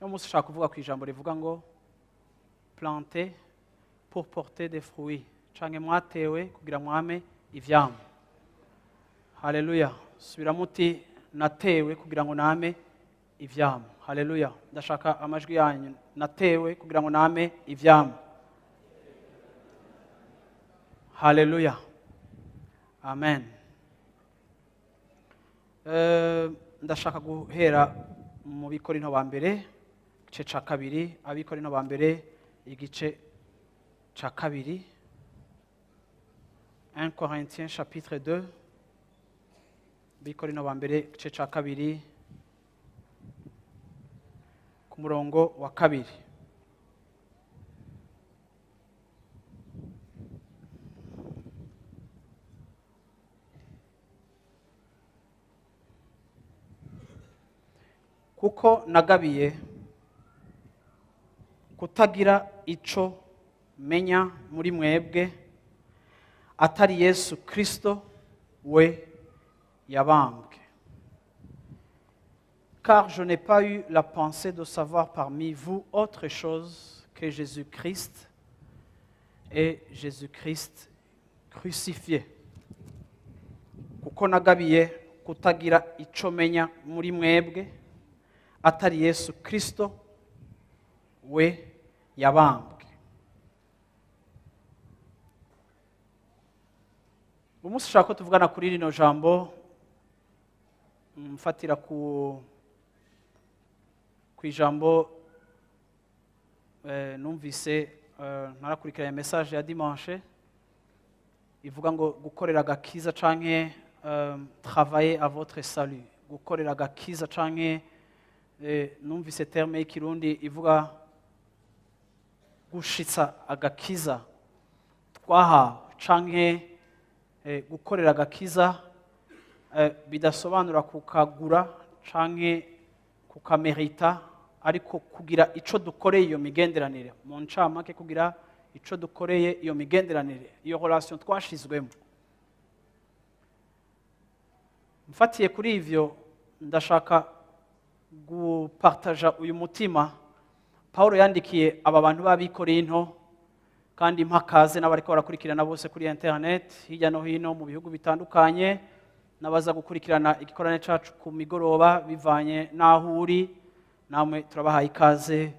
uno munsi ushaka kuvuga ku ijambo rivuga ngo planter pour porter des fruits, canke mwatewe kugira mwame ivyamwa. Haleluya. Subiramo uti natewe kugira ngo name ivyamwa. Haleluya. Ndashaka amajwi yanyu. Natewe kugira ngo name ivyamwa. Haleluya. Amen. Ndashaka guhera mu Bikorinto ba mbere igice ca kabiri, Abikorinto ba mbere igice ca kabiri, 1 Corinthiens chapitre 2, Bikorinto ba mbere igice ca kabiri ku murongo wa kabiri. Kuko nagabiye kutagira ico menya muri mwebwe atari Yesu Kristo we yabambwe. Car je n'ai pas eu la pensée de savoir parmi vous autre chose que Jésus-Christ et Jésus-Christ crucifié. Kuko nagabiye kutagira ico menya muri mwebwe atari Yesu Kristo we yabambwe. Umunsi ushaka ko tuvugana kuri rino jambo mfatira ku ijambo numvise ntarakurikiranye message ya dimanche ivuga ngo gukorera agakiza canke travailler à votre salut. Gukorera agakiza canke numvise terme y'ikirundi ivuga gushitsa agakiza twahawe canke gukorera agakiza bidasobanura kukagura canke kukamerita, ariko kugira ico dukoreye iyo migenderanire. Mu ncamake kugira ico dukoreye iyo migenderanire, iyo relation twashizwemo. Mfatiye kuri ivyo ndashaka gupartaja uyu mutima Paulo yandikiye aba bantu b'Abikorinto, kandi mpakaze n'abariko barakurikirana bose kuri internet hirya no hino mu bihugu bitandukanye, nabaza gukurikirana igikorane cacu ku migoroba bivanye n'aho uri. Namwe turabahaye ikaze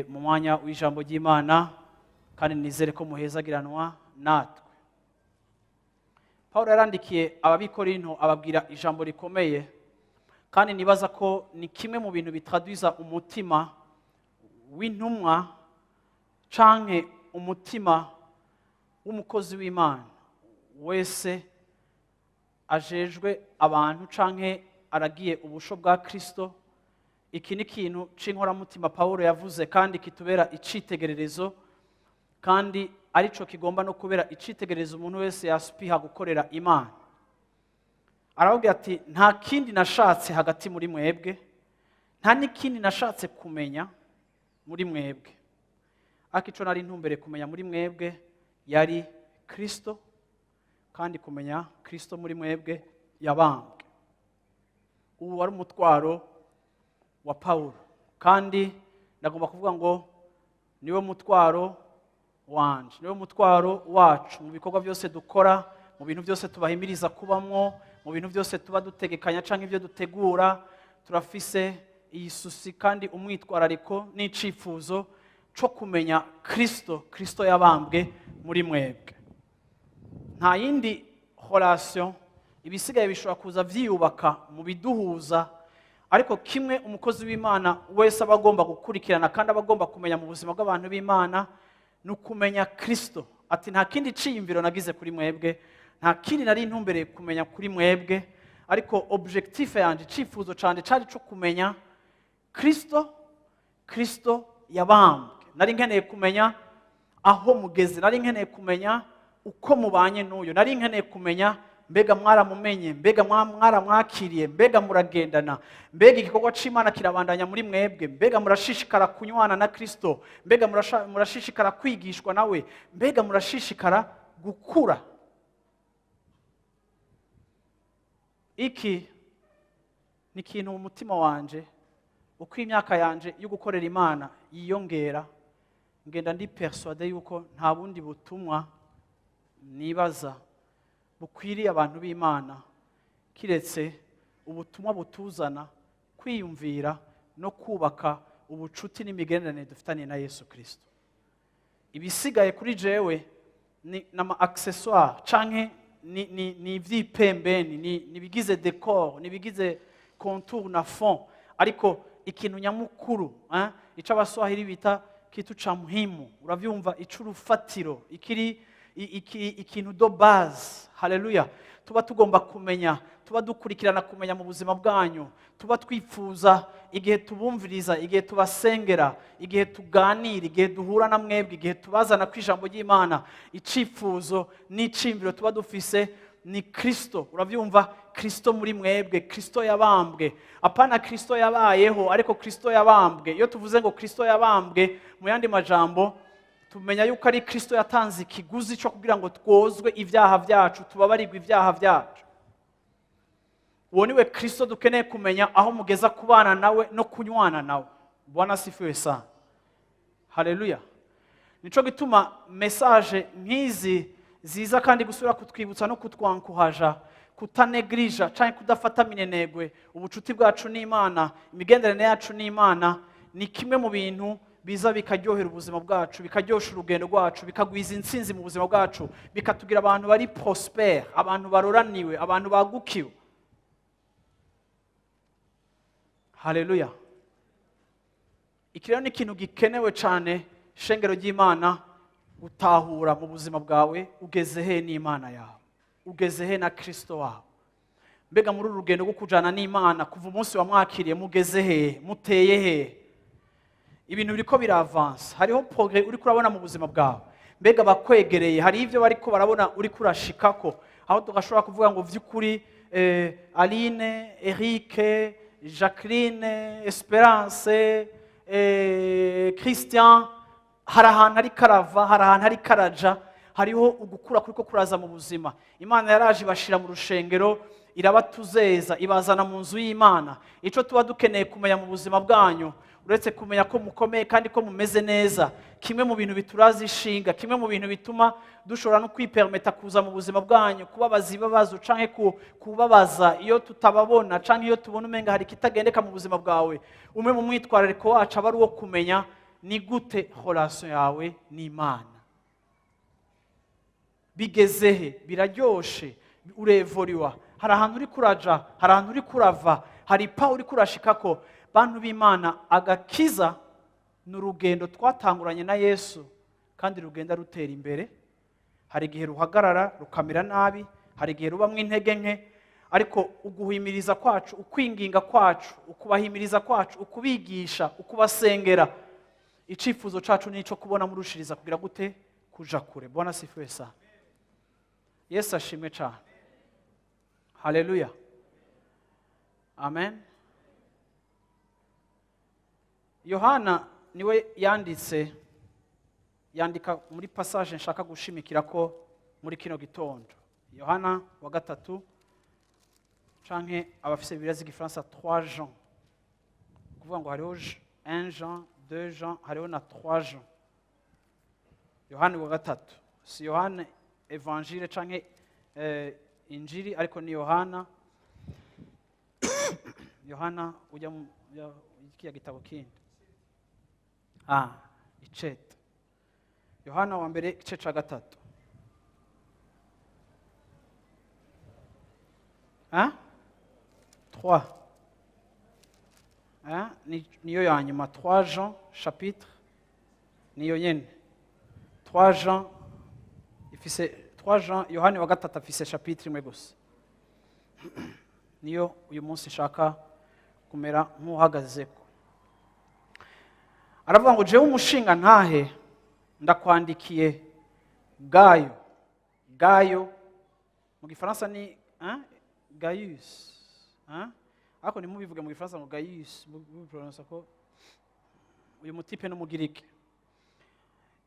mu mwanya w'ijambo ry'Imana, kandi nizere ko muhezagiranwa natwe. Paulo yarandikiye ab'Abikorinto ababwira ijambo rikomeye, kandi nibaza ko ni kimwe mu bintu bitraduiza umutima w'intumwa canke umutima w'umukozi w'Imana wese ajejwe abantu canke aragiye ubusho bwa Kristo. Iki ni ikintu c'inkoramutima Paulo yavuze, kandi kitubera icitegererezo, kandi arico kigomba no kubera icitegererezo umuntu wese yaspiha gukorera Imana. Aravuga ati nta kindi nashatse hagati muri mwebwe, nta n'ikindi nashatse kumenya muri mwebwe, ariko ico nari ntumbere kumenya muri mwebwe yari Kristo, kandi kumenya Kristo muri mwebwe yabambwe. Ubu wari umutwaro wa Paulo, kandi ndagomba kuvuga ngo niwe mutwaro wanje, niwe mutwaro wacu mu bikorwa byose dukora, mu bintu byose tubahimiriza kubamwo, mu bintu byose tuba dutegekanya canke ibyo dutegura. Turafise iyi susi kandi umwitwarariko n'icifuzo co kumenya Kristo yabambwe muri mwebwe. Nta yindi relation ibisigaye bishobora kuza vyiyubaka mu biduhuza, ariko kimwe umukozi w'Imana wese aba agomba gukurikirana kandi aba agomba kumenya mu buzima bw'abantu b'Imana ni ukumenya Kristo. Ati nta kindi ciyumviro nagize kuri mwebwe, nta kindi nari ntumbereye kumenya kuri mwebwe, ariko objectif yanje, icifuzo canje cari co kumenya Kristo yabambwe. Nari nkeneye kumenya aho mugeze, nari nkeneye kumenya uko mubanye n'uyo, nari nkeneye kumenya mbega mwaramumenye, mbega mwaramwakiriye, mbega muragendana, mbega igikorwa c'Imana kirabandanya muri mwebwe, mbega murashishikara kunywana na Kristo, mbega murashishikara kwigishwa nawe, mbega murashishikara gukura. Iki ni ikintu mu mutima wanje uko imyaka yanje yo gukorera Imana yiyongera, ngenda ndi persuade yuko nta bundi butumwa nibaza bukwiriye abantu b'Imana kiretse ubutumwa butuzana kwiyumvira no kubaka ubucuti n'imigenderanire dufitanye na Yesu Kristo. Ibisigaye kuri jewe ni nama accessoire canke ni ivyipembeni, ni bigize decor, ni bigize contour na fond, ariko ikintu nyamukuru ico abaswahili bita kitu cha muhimu, uravyumva, icurufatiro, ikintu do base. Haleluya. Tuba tugomba kumenya, tuba dukurikirana kumenya mu buzima bwanyu, tuba twifuza igihe tubumviriza, igihe tubasengera, igihe tuganira, igihe duhura na mwebwe, igihe tubazana ku ijambo ry'Imana, icifuzo n'icimbiro tuba dufise ni Kristo. Uravyumva, Kristo muri mwebwe, Kristo yabambwe, apana Kristo yabayeho, ariko Kristo yabambwe. Iyo tuvuze ngo Kristo yabambwe, mu yandi majambo tumenya yuko ari Kristo yatanze ikiguzi cyo kugira ngo twozwe ibyaha byacu, tubabarirwe ibyaha byacu. Uwo niwe Kristo dukeneye kumenya aho mugeza kubana nawe no kunywana nawe. Bwana asifiwe sana. Haleluya. Nico gituma message nk'izi ziza kandi gusubira kutwibutsa no kutwankuhaja kutanegrija cyangwa kudafata minenegwe ubucuti bwacu n'Imana, imigenderanire yacu n'Imana, ni kimwe mu bintu biza bikaryohera ubuzima bwacu, bikaryosha urugendo rwacu, bikagwiza intsinzi mu buzima bwacu, bikatugira abantu bari prospere, abantu baroraniwe, abantu bagukiwe. Haleluya. Ikirero ni ikintu gikenewe cyane shengero ry'Imana utahura mu buzima bwawe, ugeze he n'Imana yawe, ugeze he na Kristo wawe. Mbega muri urugendo rwo kujana n'Imana kuva umunsi wamwakiriye mugeze he, muteye he? Ibintu biriko biravance, hariho progrès uri kurabona mu buzima bwawe. Mbega bakwegereye, hari ivyo bariko barabona uri kurashikako, aho tugashobora kuvuga ngo vy'ukuri Aline, Eric, Jacqueline, Esperance, Christian, hari ahantu hari karava, hari ahantu hari karaja, hariho ugukura kuriko kuraza mu buzima. Imana yaraje ibashira mu rushengero, irabatuzeza, ibazana mu nzu y'Imana. Ico tuba dukeneye kumenya mu buzima bwanyu, uretse kumenya ko mukomeye kandi ko mumeze neza, kimwe mu bintu bituraza ishinga, kimwe mu bintu bituma dushobora no kwipermeta kuza mu buzima bwanyu, kubabaza ibibazo canke kubabaza iyo tutababona canke iyo tubona umenga hari kitagendeka mu buzima bwawe. Umwe mu mwitwarariko wacu aba ari uwo kumenya ni gute relation yawe n'Imana. Bigezehe, biraryoshe, urevoriwa, hari ahantu uri kuraja, hari ahantu uri kurava, hari pa uri kurashikako. Bantu b'Imana, agakiza n'urugendo twatanguranye na Yesu kandi rugenda rutera imbere. Hari igihe ruhagarara rukamera nabi, hari igihe rubamwe intege nke, ariko uguhimiriza kwacu, ukwinginga kwacu, ukubahimiriza kwacu, ukubigisha, ukubasengera, icifuzo cacu nico kubona murushiriza kugira gute kuja kure. Bwana asifiwe sana. Yesu ashimwe cyane. Haleluya. Amen. Yohana niwe yandika muri passage nshaka gushimikira ko muri kino gitondo. Yohana wa gatatu canke abafise Bibiliya z'igifaransa 3 Jean. Kuvuga ngo hariho 1 Jean, 2 Jean, hariho na 3 Jean. Yohana wa gatatu. Si Yohana Evangile canke Injili, ariko ni Yohana. Yohana ujya mu gitabo kindi. Icete. Yohana wa mbere igice ca gatatu. 3. Niyo ya nyuma, 3 Jean chapitre niyo nyene. 3 Jean ifise 3 Jean, Yohana wa gatatu afise chapitre imwe gusa. Niyo uyu munsi nshaka kumera nk'uhagazeko. Aravuga ngo jewe umushinga ntahe ndakwandikiye Gayo. Gayo mu gifaransa ni Gaius. Ako ni mubivuga mu gifaransa ngo Gaius, mubipronounce ko uyu mutipe no mu Girike.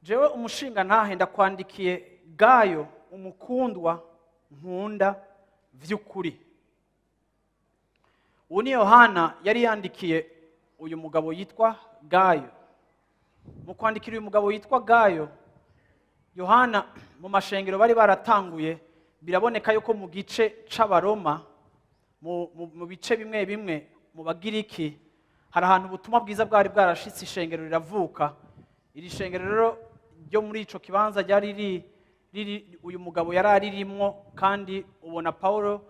Jewe umushinga ntahe ndakwandikiye Gayo, umukundwa nkunda vy'ukuri. Uwo ni Yohana yari yandikiye uyu mugabo yitwa Gayo. Mu kwandikira uyu mugabo yitwa Gayo, Yohana mu mashengero bari baratanguye, biraboneka yuko mu gice c'Abaroma, mu bice bimwe bimwe mu Bagiriki, hari ahantu ubutumwa bwiza bwari bwarashitse, ishengero riravuka. Iri shengero rero ryo muri ico kibanza ryari uyu mugabo yari aririmwo, kandi ubona Paulo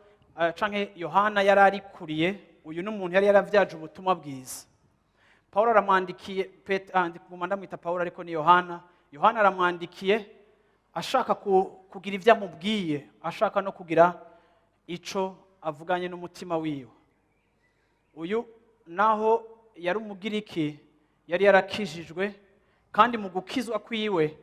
canke Yohana yari arikuriye. Uyu n'umuntu yari yaravyaje ubutumwa bwiza. Paulo aramwandikiye, nguma ndamwita Paulo ariko ni Yohana. Yohana aramwandikiye ashaka kugira ivyo amubwiye, ashaka no kugira ico avuganye n'umutima wiwe. Uyu naho yari umugiriki, yari yarakijijwe, kandi mu gukizwa kwiwe,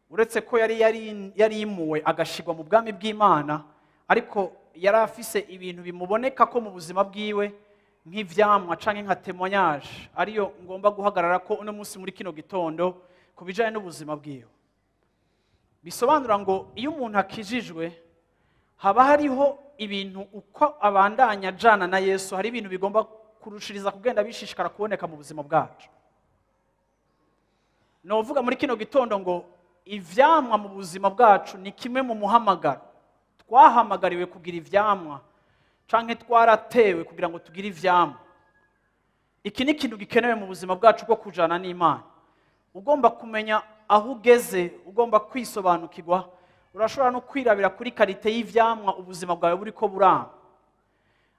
uretse ko yari yimuwe agashigwa mu bwami bw'Imana, ariko yari afise ibintu bimuboneka ko mu buzima bwiwe nk'ivyamwa canke nka témoignage, ariyo ngomba guhagarara ko uno munsi muri kino gitondo kubijanye n'ubuzima bwiwe. Bisobanura ngo iyo umuntu akijijwe, haba hariho ibintu uko abandanya jana na Yesu, hari ibintu bigomba kurushiriza kugenda bishishikara kuboneka mu buzima bwacu. Novuga muri kino gitondo ngo ivyamwa mu buzima bwacu ni kimwe mu muhamagaro. Twahamagariwe kugira ivyamwa, canke twaratewe kugira ngo tugire ivyamwa. Iki ni ikintu gikenewe mu buzima bwacu bwo kujana n'Imana. Ugomba kumenya aho ugeze, ugomba kwisobanukirwa. Urashobora no kwirabira kuri karite y'ivyamwa ubuzima bwawe buriko buranga.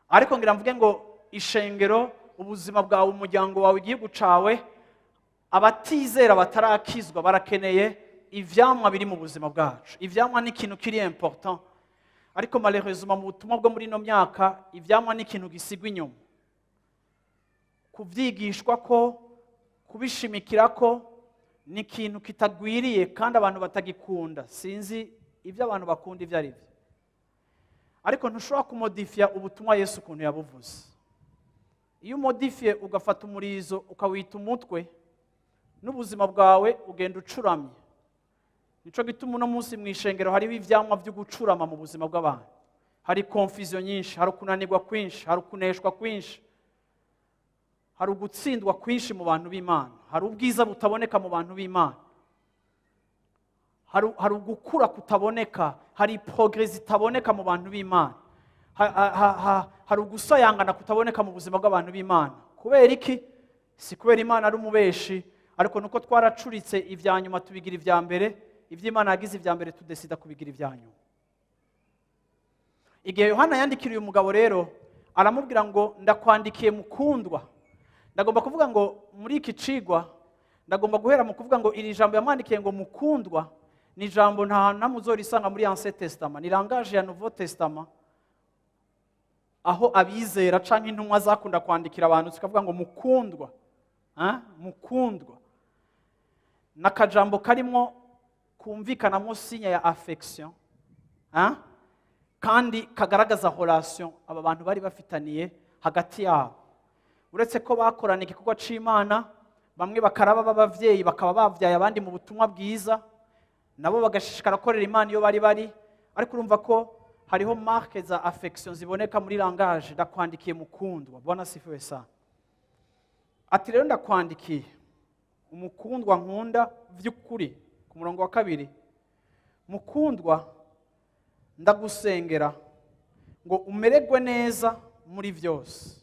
Ariko ngira mvuge ngo ishengero, ubuzima bwawe, umuryango wawe, igihugu cawe, abatizera batarakizwa barakeneye ivyamwa biri mu buzima bwacu. Ivyamwa ni ikintu kiri important, ariko malheureusement mu butumwa bwo muri no myaka, ivyamwa ni ikintu gisigwa inyuma. Kuvyigishwa ko, kubishimikira ko, ni ikintu kitagwiriye kandi abantu batagikunda. Sinzi ivyo abantu bakunda ivyo ari byo, ariko ntushobora kumodifia ubutumwa Yesu ukuntu yabuvuze. Iyo umodifie ugafata umurizo ukawita umutwe, n'ubuzima bwawe ugenda ucuramye. Nico gituma uno munsi mw'ishengero hariho ivyamwa vyo gucurama mu buzima bw'abantu. Hari confusion nyinshi, hari kunanirwa kwinshi, hari kuneshwa kwinshi, hari ugutsindwa kwinshi mu bantu b'Imana, hari ubwiza butaboneka mu bantu b'Imana, hari ugukura kutaboneka, hari progress itaboneka mu bantu b'Imana, hari ugusayangana kutaboneka mu buzima bw'abantu b'Imana. Kubera iki? Si kubera Imana ari umubeshi, ariko nuko twaracuritse ivya nyuma tubigira ivya mbere, ivy'Imana yagize ivya mbere tudesida kubigira ivya nyuma. Igihe Yohana yandikira uyu mugabo rero, aramubwira ngo ndakwandikiye mukundwa. Ndagomba kuvuga ngo muri iki cigwa, ndagomba guhera mu kuvuga ngo iri jambo yamwandikiye ngo mukundwa, ni jambo nta hantu namuzorisanga muri Ancien Testament, ni langage ya Nouveau Testament, aho abizera canke intumwa zakunda kwandikira abantu zikavuga ngo mukundwa. Mukundwa nakajambo karimwo kumvikanamo sinya ya affection, kandi kagaragaza relation aba bantu bari bafitaniye hagati yabo. Uretse ko bakorana igikorwa c'Imana, bamwe bakaraba b'abavyeyi bakaba bavyaye abandi mu butumwa bwiza, nabo bagashishikara korera Imana iyo bari, ariko urumva ko hariho marque za affection ziboneka muri langage. Ndakwandikiye mukundwa. Bwana sifiwe sana. Ati rero ndakwandikiye umukundwa nkunda vy'ukuri. Ku murongo wa 2, mukundwa ndagusengera ngo umererwe neza muri vyose,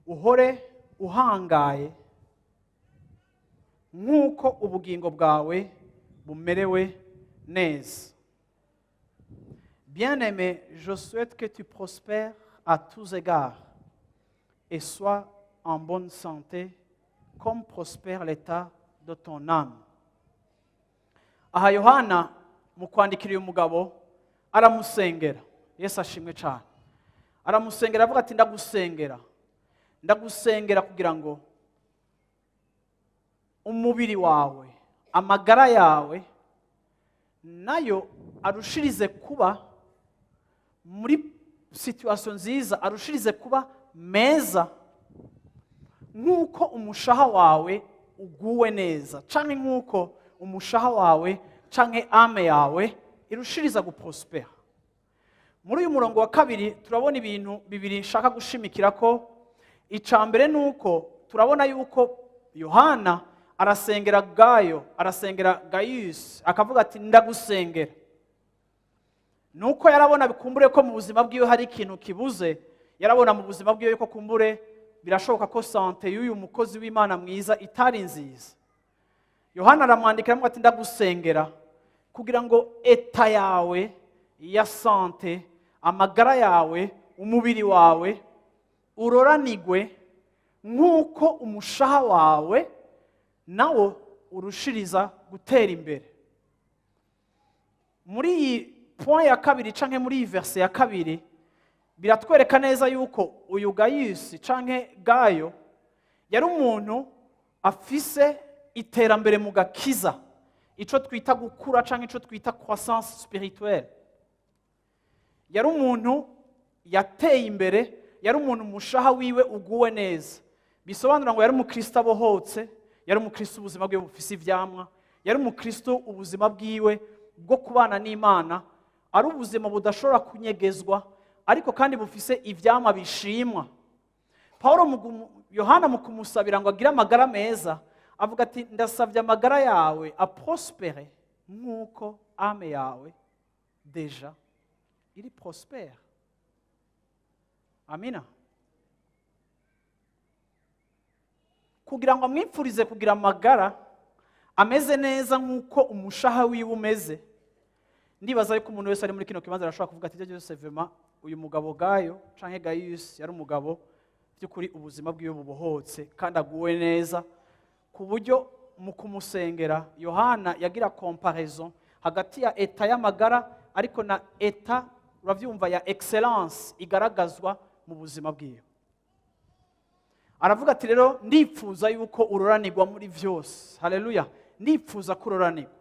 uhore uhangaye nk'uko ubugingo bwawe bumerewe neza. Bien-aimé, je souhaite que tu prospères à tous égards et sois en bonne santé comme prospère l'état de ton âme. Aha Yohana mu kwandikira uyu mugabo aramusengera. Yesu ashimwe cyane. Aramusengera avuga ati ndagusengera kugira ngo umubiri wawe, amagara yawe nayo arushirize kuba muri situation nziza, arushirize kuba meza nk'uko umushaha wawe uguwe neza, canke nk'uko umushaha wawe canke ame yawe irushiriza guprospera. Muri uyu murongo wa 2 turabona ibintu bibiri nshaka gushimikira ko. Icambere nuko turabona yuko Yohana arasengera Gayo, arasengera Gayus, akavuga ati ndagusengera. Nuko yarabona bikumbure ko mu buzima bwiwe hari ikintu kibuze, yarabona mu buzima bwiwe ko kumbure birashoboka ko sante y'uyu mukozi w'Imana mwiza itari nziza. Yohana aramwandikira amuga ati ndagusengera kugira ngo eta yawe ya sante, amagara yawe, umubiri wawe uroranigwe nk'uko umushaha wawe nawo urushiriza gutera imbere. Muri iyi point ya kabiri canke muri iyi verse ya kabiri biratwereka neza yuko uyu Gayus canke Gayo yari umuntu afise iterambere mu gakiza, ico twita gukura canke ico twita croissance spirituelle. Yari umuntu yateye imbere, yari umuntu umushaha wiwe uguwe neza. Bisobanura ngo yari umukristo abohotse, yari umukristo ubuzima bwiwe bufise ivyamwa, yari umukristo ubuzima bwiwe bwo kubana n'Imana ari ubuzima budashobora kunyegezwa, ariko kandi bufise ivyamwa bishimwa. Yohana mu kumusabira ngo agire amagara meza avuga ati ndasavye amagara yawe aprospere nk'uko ame yawe deja iri prospere. Amina. Kugira ngo amwipfurize kugira amagara ameze neza nk'uko umushaha wiwe umeze, ndibaza yuko umuntu wese ari muri kino kibanza arashobora kuvuga ati ibyo byose vema uyu mugabo Gayo canke Gayus yari umugabo by'ukuri ubuzima bwiwe bubohotse kandi aguwe neza, ku buryo mu kumusengera Yohana yagira comparaison hagati ya eta y'amagara ariko na eta uravyumva ya excellence igaragazwa mu buzima bwiwe. Aravuga ati rero ndipfuza yuko uroranirwa muri vyose. Haleluya. Ndipfuza kuroranirwa.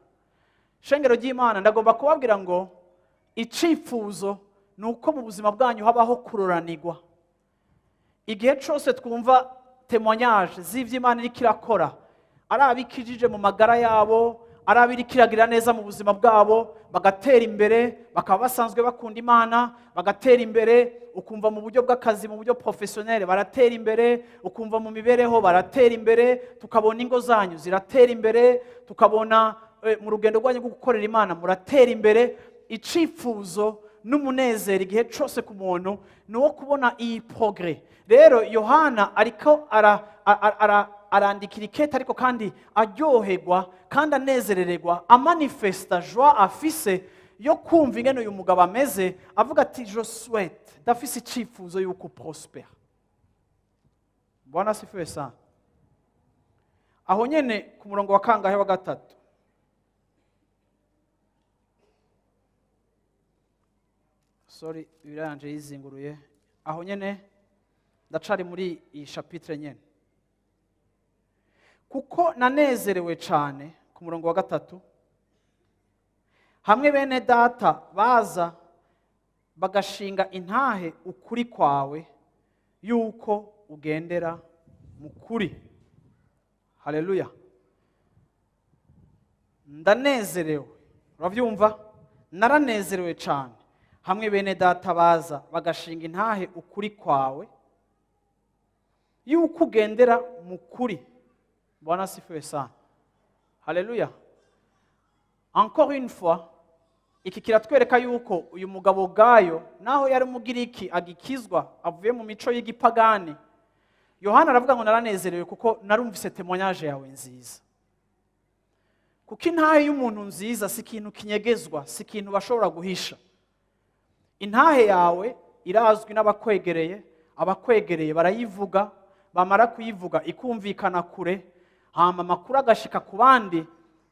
Shengero ry'Imana ndagomba kubabwira ngo icifuzo nuko mu buzima bwanyu habaho kuroranirwa. Igihe cyose twumva témoignage z'ivy'Imana iriko irakora, ari abikijije mu magara yabo, ari abirikiragira neza mu buzima bwabo, bagatera imbere, bakaba basanzwe bakunda Imana, bagatera imbere, ukumva mu buryo bw'akazi, mu buryo professionnel baratera imbere, ukumva mu mibereho baratera imbere, tukabona ingo zanyu ziratera imbere, tukabona mu rugendo rwanyu rwo gukorera Imana muratera imbere. Icifuzo n'umunezero igihe cyose ku muntu nuwo kubona iyi progrès. Rero Yohana ariko arandikira ikete ariko kandi aryoherwa kandi anezerererwa, amanifesta joie afise yo kumva ingene uyu mugabo ameze, avuga ati je souhaite, ndafise icifuzo yuko prospère. Bwana asifiwe sana. Aho nyene ku murongo wa kangahe wa gatatu, sorry biranje yizinguruye, aho nyene ndacari muri iyi chapitre nyene. Kuko nanezerewe cyane ku murongo wa gatatu, hamwe bene data baza bagashinga intahe ukuri kwawe yuko ugendera mu kuri. Haleluya. Ndanezerewe, uravyumva? Naranezerewe cyane hamwe bene data baza bagashinga intahe ukuri kwawe yuko ugendera mu kuri. Bwana asifiwe sana. Haleluya. Encore une fois, iki kiratwereka yuko uyu mugabo Gayo naho yari umugiriki agikizwa avuye mu mico y'igipagani, Yohana aravuga ngo naranezerewe kuko narumvise témoignage yawe nziza. Kuko intahe y'umuntu nziza si ikintu kinyegezwa, si ikintu bashobora guhisha. Intahe yawe irazwi n'abakwegereye, abakwegereye barayivuga, bamara kuyivuga ikumvikana kure, hama amakuru agashika ku bandi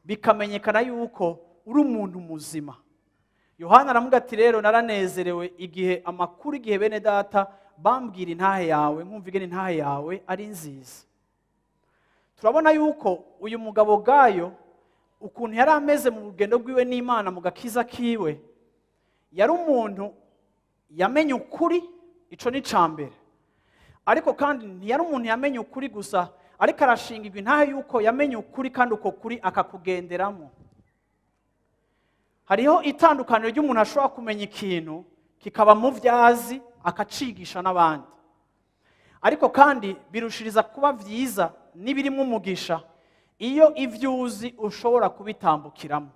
bikamenyekana yuko uri umuntu muzima. Yohana aramuga ati rero naranezerewe igihe bene data bambwira intahe yawe, nkumva ingene intahe yawe ari nziza. Turabona yuko uyu mugabo Gayo ukuntu yari ameze mu rugendo rwiwe n'Imana mu gakiza kiwe, yari umuntu yamenye ukuri, ico ni cambere. Ariko kandi ntiyari umuntu yamenye ukuri gusa, ariko arashingirwa intahe yuko yamenye ukuri kandi uko kuri akakugenderamo. Hariho itandukaniro ry'umuntu ashobora kumenya ikintu kikaba mu vyazi akacigisha n'abandi, ariko kandi birushiriza kuba byiza n'ibirimo umugisha iyo ibyo uzi ushobora kubitambukiramo.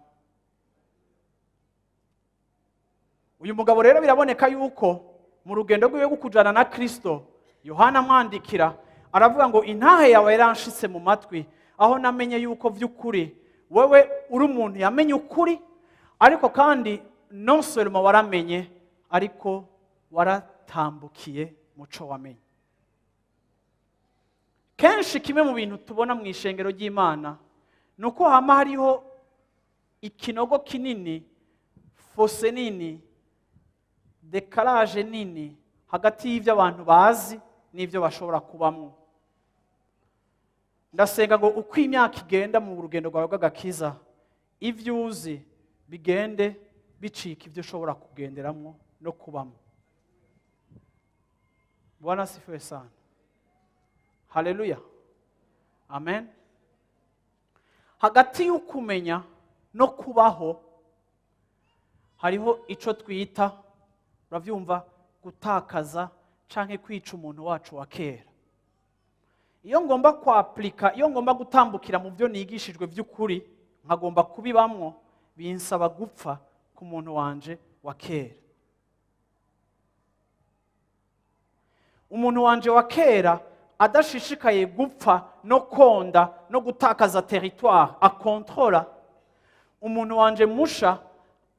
Uyu mugabo rero biraboneka yuko mu rugendo rwe rwo kujana na Kristo, Yohana amwandikira aravuga ngo intahe yawe yaranshitse mu matwi, aho namenye yuko by'ukuri wewe uri umuntu yamenye ukuri, ariko kandi non seulement waramenye, ariko waratambukiye muco wamenye. Kenshi kimwe mu bintu tubona mu ishengero ry'Imana nuko hama hariho ikinogo kinini, fose nini, dekaraje nini hagati y'ibyo abantu bazi n'ibyo bashobora kubamwo. Ndasenga ngo uko imyaka igenda mu rugendo rwawe rw'agakiza, ibyo uzi bigende bicika ibyo ushobora kugenderamo no kubamo. Bwana asifiwe sana. Haleluya. Amen. Hagati y'ukumenya no kubaho hariho ico twita, uravyumva, gutakaza canke kwica umuntu wacu wa kera. Iyo ngomba kwaplika, iyo ngomba gutambukira mu byo nigishijwe by'ukuri, nkagomba kubibamwo, binsaba gupfa ku muntu wanje wa kera. Umuntu wanje wa kera adashishikaye gupfa no konda no gutakaza territoire akontrola, umuntu wanje musha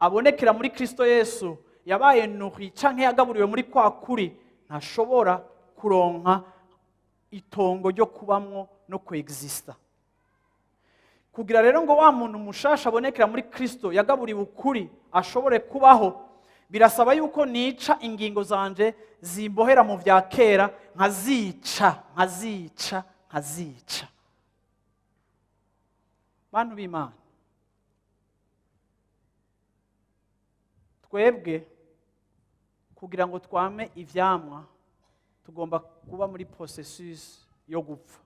abonekera muri Kristo Yesu yabaye nourri canke yagaburiwe muri kwa kuri, ntashobora kuronka itongo ryo kubamwo no kuexista. Kugira rero ngo wa muntu mushasha abonekera muri Kristo yagaburiwe ukuri ashobore kubaho, birasaba yuko nica ingingo zanje zimbohera mu vya kera, nkazica. Bantu b'Imana, twebwe kugira ngo twame ivyamwa tugomba kuba muri processus yo gupfa.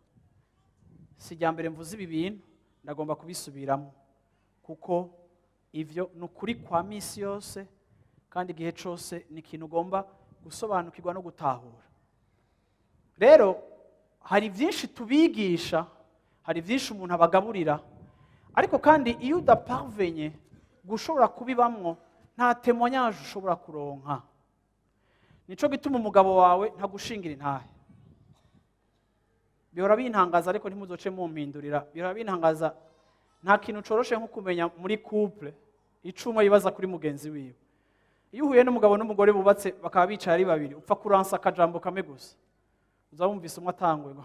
Sijya mbere mvuze ibi bintu, ndagomba kubisubiramo kuko ivyo nukuri kwa misi yose, kandi igihe cyose ni ikintu ugomba gusobanukirwa no gutahura. Rero hari byinshi tubigisha, hari byinshi umuntu abagaburira, ariko kandi iyo udaparvenye gushobora kubibamwo, nta témoignage ushobora kuronka. Nico gituma umugabo wawe ntagushingira intahe. Bihora bintangaza, ariko ntimuzoce mumpindurira. Bihora bintangaza, nta kintu coroshe nko kumenya muri couple icuma yibaza kuri mugenzi wiwe. Iyo uhuye n'umugabo n'umugore bubatse bakaba bicara ari babiri, upfa kuransa akajambo kamwe gusa, uzabumvise umwe atangwe ngo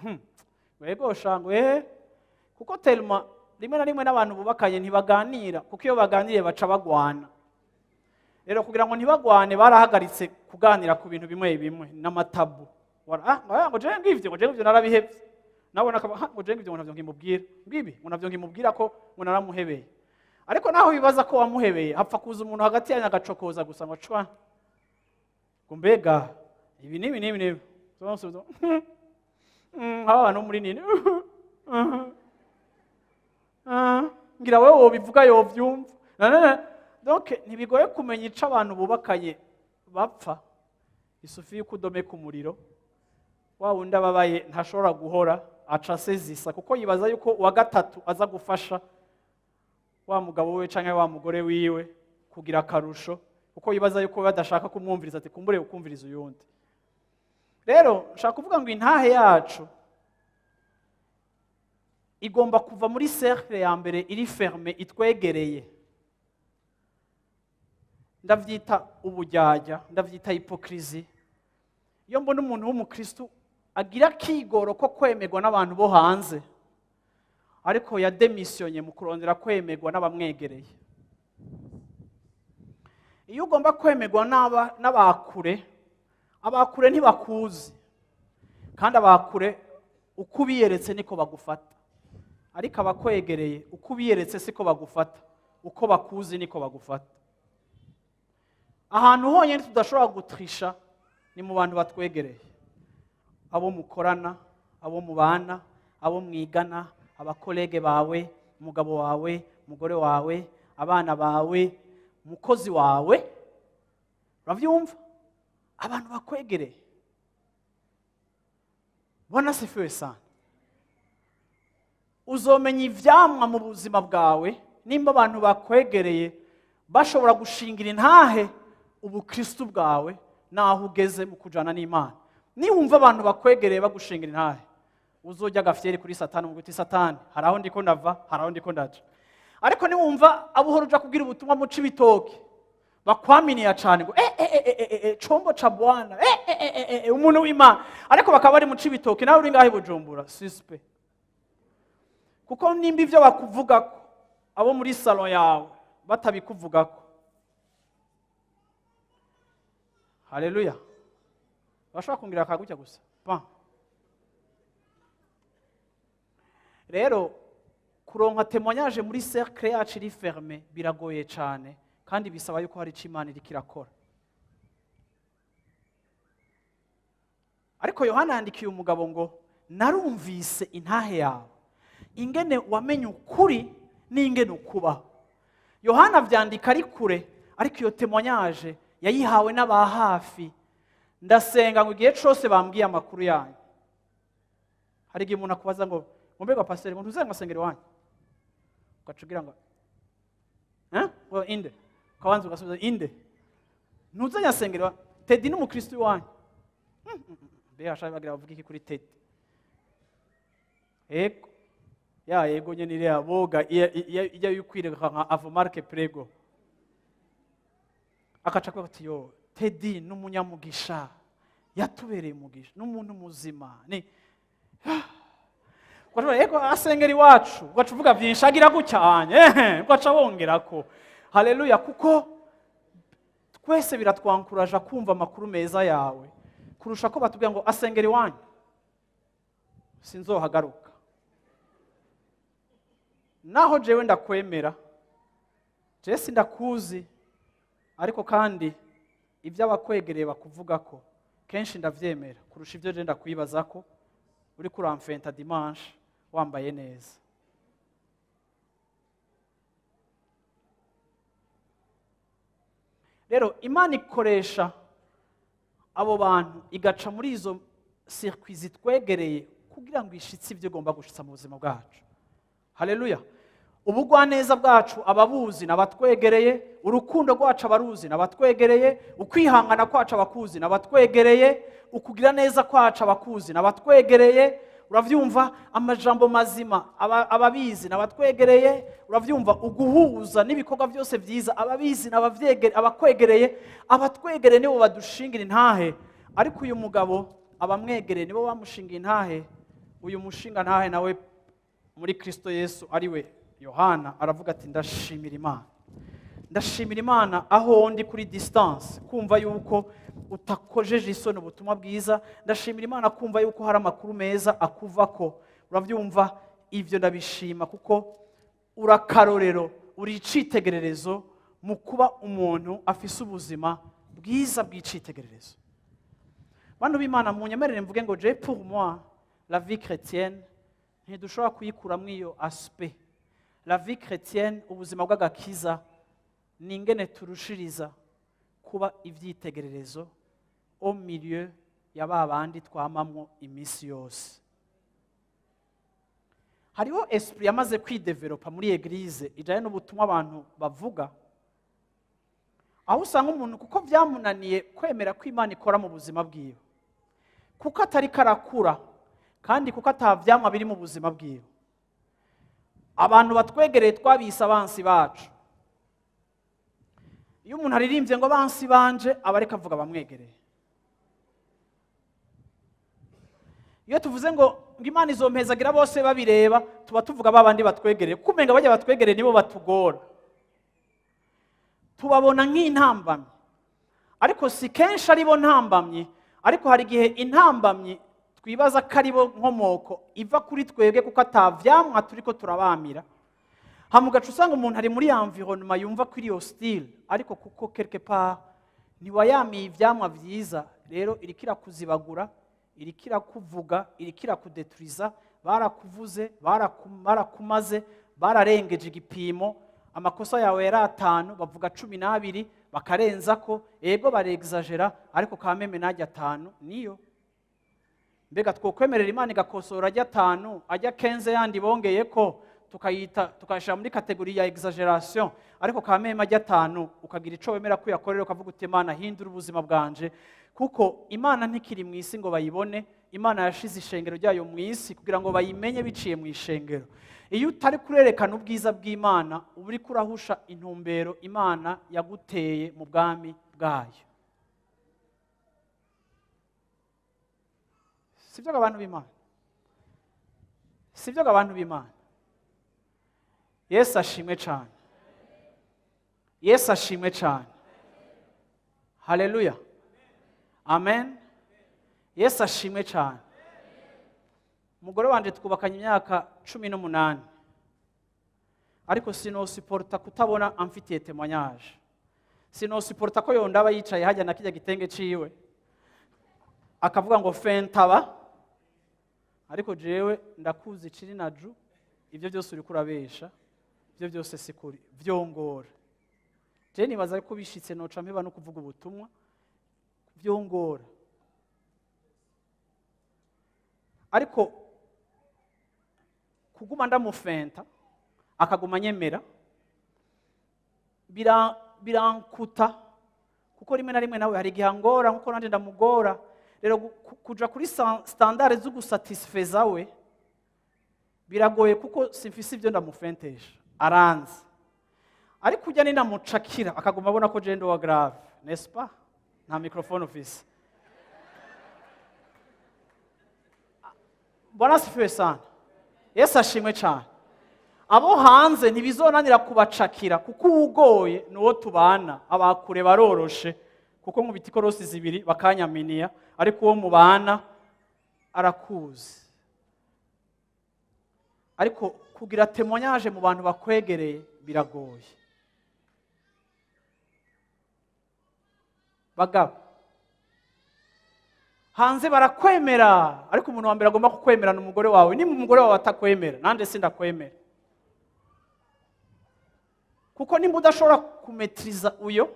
wego shangwe, kuko telma rimwe na rimwe n'abantu bubakanye ntibaganira, kuko iyo baganiriye baca bagwana. Rero kugira ngo ntibagwane barahagaritse kuganira ku bintu bimwe bimwe n'amatabu. Ngo je ngivyo narabihevye, nabona ngo je ngivyo navyo ngimubwira bibi, ngo navyo ngimubwira ko ngo naramuhebeye. Ariko naho bibaza ko wamuhebeye, hapfa kuza umuntu hagati yanyu agacokoza gusa ngo cwa ngo mbega ibi nibi haba abantu muri nini ngira wewe wobivuga yovyumva. Donc ntibigoye kumenya ico abantu bubakanye bapfa. Isufi yuko udomeka umuriro, wa wundi ababaye ntashobora guhora aca sezisa, kuko yibaza yuko uwa gatatu aza gufasha wa mugabo we canke wa mugore wiwe kugira akarusho, kuko yibaza yuko badashaka kumwumviriza, ati kumbure ukumviriza uyundi. Rero nshaka kuvuga ngo intahe yacu igomba kuva muri cercle ya mbere iri ferme itwegereye. Ndavyita ubujyajya, ndavyita hypocrisie. Iyo mbona umuntu w'umukristo agira kigoro ko kwemerwa n'abantu bo hanze, ariko yademissionye mu kurondera kwemerwa n'abamwegereye. Iyo ugomba kwemerwa n'abakure, abakure ntibakuzi, kandi abakure uko ubiyeretse niko bagufata, ariko abakwegereye uko ubiyeretse siko bagufata, uko bakuzi niko bagufata. Ahantu honyine tudashobora gutrisha ni mu bantu batwegereye, abo mukorana, abo mubana, abo mwigana, abakolege bawe, umugabo wawe, umugore wawe, abana bawe, umukozi wawe. Uravyumva? Abantu bakwegereye. Bwana asifiwe sana. Uzomenya ivyamwa mu buzima bwawe nimba abantu bakwegereye bashobora gushingira intahe ubukristo bwawe naho ugeze mu kujana n'Imana. Niwumva abantu bakwegereye bagushingira intahe, uzojya gafyeri kuri Satani mu guti Satani, haraho ndiko ndava, haraho ndiko ndaja. Ariko niwumva abuhoro uja kugira ubutumwa mu Cibitoke, bakwaminiya cyane ngo chombo cha Bwana, umuntu w'Imana, ariko bakaba bari mu Cibitoke nawe uri ngahe Bujumbura, suspe. Kuko nimba ivyo bakuvugako abo muri salon yawe batabikuvugako. Haleluya. Bashobora kungira akagutya gusa. Pa. Rero kuronka témoignage muri cercle yacu iri fermé biragoye cyane kandi bisaba yuko hari Imana iri kirakora. Ariko Yohana yandikiye umugabo ngo narumvise intahe yawe, ingene wamenye ukuri n'ingene ukubaho. Yohana vyandika ari kure, ariko iyo témoignage yayihawe n'abahafi. Ndasenga ngo igihe cyose bambwiye amakuru yanyu. Hari igihe umuntu akubaza ngo mbega pastor ngo ntuzenga sengero wanyu, ugacugira ngo ngo inde, kabanza ugasubiza inde, ntuzenya sengero Teddy n'umukristo wanyu. Be ashaka bagira bavuga iki kuri Teddy? Ego ya yego nyene ire aboga ijya yukwireka nka avomarke prego, akaca ko ati yo Teddy n'umunyamugisha yatubereye umugisha n'umuntu muzima ni kwa ego asengeri wacu ugacuvuga byinshi agira gucyanye ugaca wongerako. Haleluya. Kuko twese biratwankuraje kumva amakuru meza yawe kurusha ko batubwira ngo asengeri wanyu sinzohagaruka. Naho jewe ndakwemera, je sindakuzi, ariko kandi ibyo abakwegereye bakuvugako kenshi ndavyemera kurusha ibyo je ndakwibazako uri kuramfenta dimanche wambaye neza. Rero Imana ikoresha abo bantu igaca muri izo circuit zitwegereye kugira ngo ishitse ibyo igomba gushitsa mu buzima bwacu. Haleluya. Ubugwaneza bwacu ababuzi nabatwegereye, urukundo rwacu abaruzi nabatwegereye, ukwihangana kwacu abakuzi nabatwegereye, ukugira neza kwacu abakuzi nabatwegereye. Uravyumva amajambo mazima ababizi nabatwegereye. Uravyumva uguhuza n'ibikorwa byose byiza ababizi nabavyegere, abakwegereye, abatwegereye nibo badushingira intahe. Ariko uyu mugabo abamwegereye nibo bamushingira intahe. Uyu mushinga ntahe nawe muri Kristo Yesu ariwe Yohana aravuga ati ndashimira Imana. Ndashimira Imana aho ndi kuri distance kumva yuko utakojeje isoni ubutumwa bwiza. Ndashimira Imana kumva yuko hari amakuru meza akuvako. Uravyumva ivyo ndabishima kuko urakarorero, uri icitegererezo mu kuba umuntu afise ubuzima bwiza bw'icitegererezo. Bantu b'Imana munyemerere mvuge ngo je pour moi la vie chrétienne ntidushobora kuyikuramwo iyo aspect. La vie chrétienne, ubuzima bw'agakiza, ni ingene turushiriza kuba ivyitegererezo au milieu ya babandi twamamwo imisi yose. Hariho esprit yamaze kwidevelopa muri eglise ijanye n'ubutumwa abantu bavuga, aho usanga umuntu kuko vyamunaniye kwemera ko Imana ikora mu buzima bwiwe, kuko atari karakura kandi kuko atavyamwa biri mu buzima bwiwe. Abantu batwegereye twabise abansi bacu. Iyo umuntu aririmbye ngo abansi banje abareka avuga bamwegereye. Iyo tuvuze ngo Imana izompezagira bose babireba, tuba tuvuga babandi batwegereye. Kumenga bajya batwegereye nibo batugora. Tubabona nk'intambamyi. Ariko si kenshi aribo ntambamyi, ariko hari igihe intambamyi twibaza ko aribo nkomoko iva kuri twebwe kuko atavyamwa turiko turabamira. Hamugaca usanga umuntu ari muri environnement yumva ko iri hostile, ariko kuko quelque part niwayamiye ivyamwa vyiza, rero irikira kuzibagura, irikira kuvuga, irikira kudetruiza, barakuvuze, barakumaze, bararengeje igipimo, amakosa yawe yari 5 bavuga 12 bakarenzako, ego barexagera, ariko kameme najya 5 niyo. mbega twokwemerera Imana igakosora ajya 5 ajya 15 yandi bongeye ko tukayishyira muri kategori ya exaggeration, ariko kameme ajya 5 ukagira ico wemera ko yakorera ukavuga uti Imana hindura ubuzima bwanje, kuko Imana ntikiri mu isi ngo bayibone. Imana yashize ishengero ryayo mu isi kugira ngo bayimenye biciye mu ishengero. Iyo utari kurerekana ubwiza bw'Imana uba uri kurahusha intumbero Imana yaguteye mu bwami bwayo. Sivyo abantu b'Imana, sivyo abantu b'Imana. Yesu ashimwe cyane, Yesu ashimwe cyane. Haleluya, amen. Yesu ashimwe cyane. Umugore wanje twubakanye imyaka 18, ariko sinosiporta kutabona amfitiye témoignage. Sinosiporta ko yondaba yicaye hajya na kijya gitenge ciwe akavuga ngo fentaba, ariko jewe ndakuzi ciri na ju, ivyo byose uri kurabesha, ivyo byose sikuri vyongora. Je nibaza ko bishitse noca mpeba no kuvuga ubutumwa vyongora. Ariko kuguma ndamufenta akaguma nyemera birankuta, kuko rimwe na rimwe nawe hari igihe angora nkuko nanje ndamugora. Rero kuja kuri standard zo gusatisfeza we biragoye, kuko simfise ivyo ndamufentesha, aranze. Ariko ujya ninamucakira akaguma abona ko jendo wa grave, n'est-ce pas? Nta microphone ufise. Bwana asifiwe sana. Yesu ashimwe cyane. Abo hanze ntibizonanira kubacakira, kuko ugoye nuwo tubana. Abakure baroroshe, kuko nkubita ikorosi zibiri bakanyaminiya, ariko uwo mubana arakuzi. Ariko kugira témoignage mu bantu bakwegereye biragoye. Bagabo hanze barakwemera, ariko umuntu wa mbere agomba kukwemera n'umugore wawe. Ni umugore wawe atakwemera, nande sindakwemera. Kuko nimba udashobora kumetriza uyo,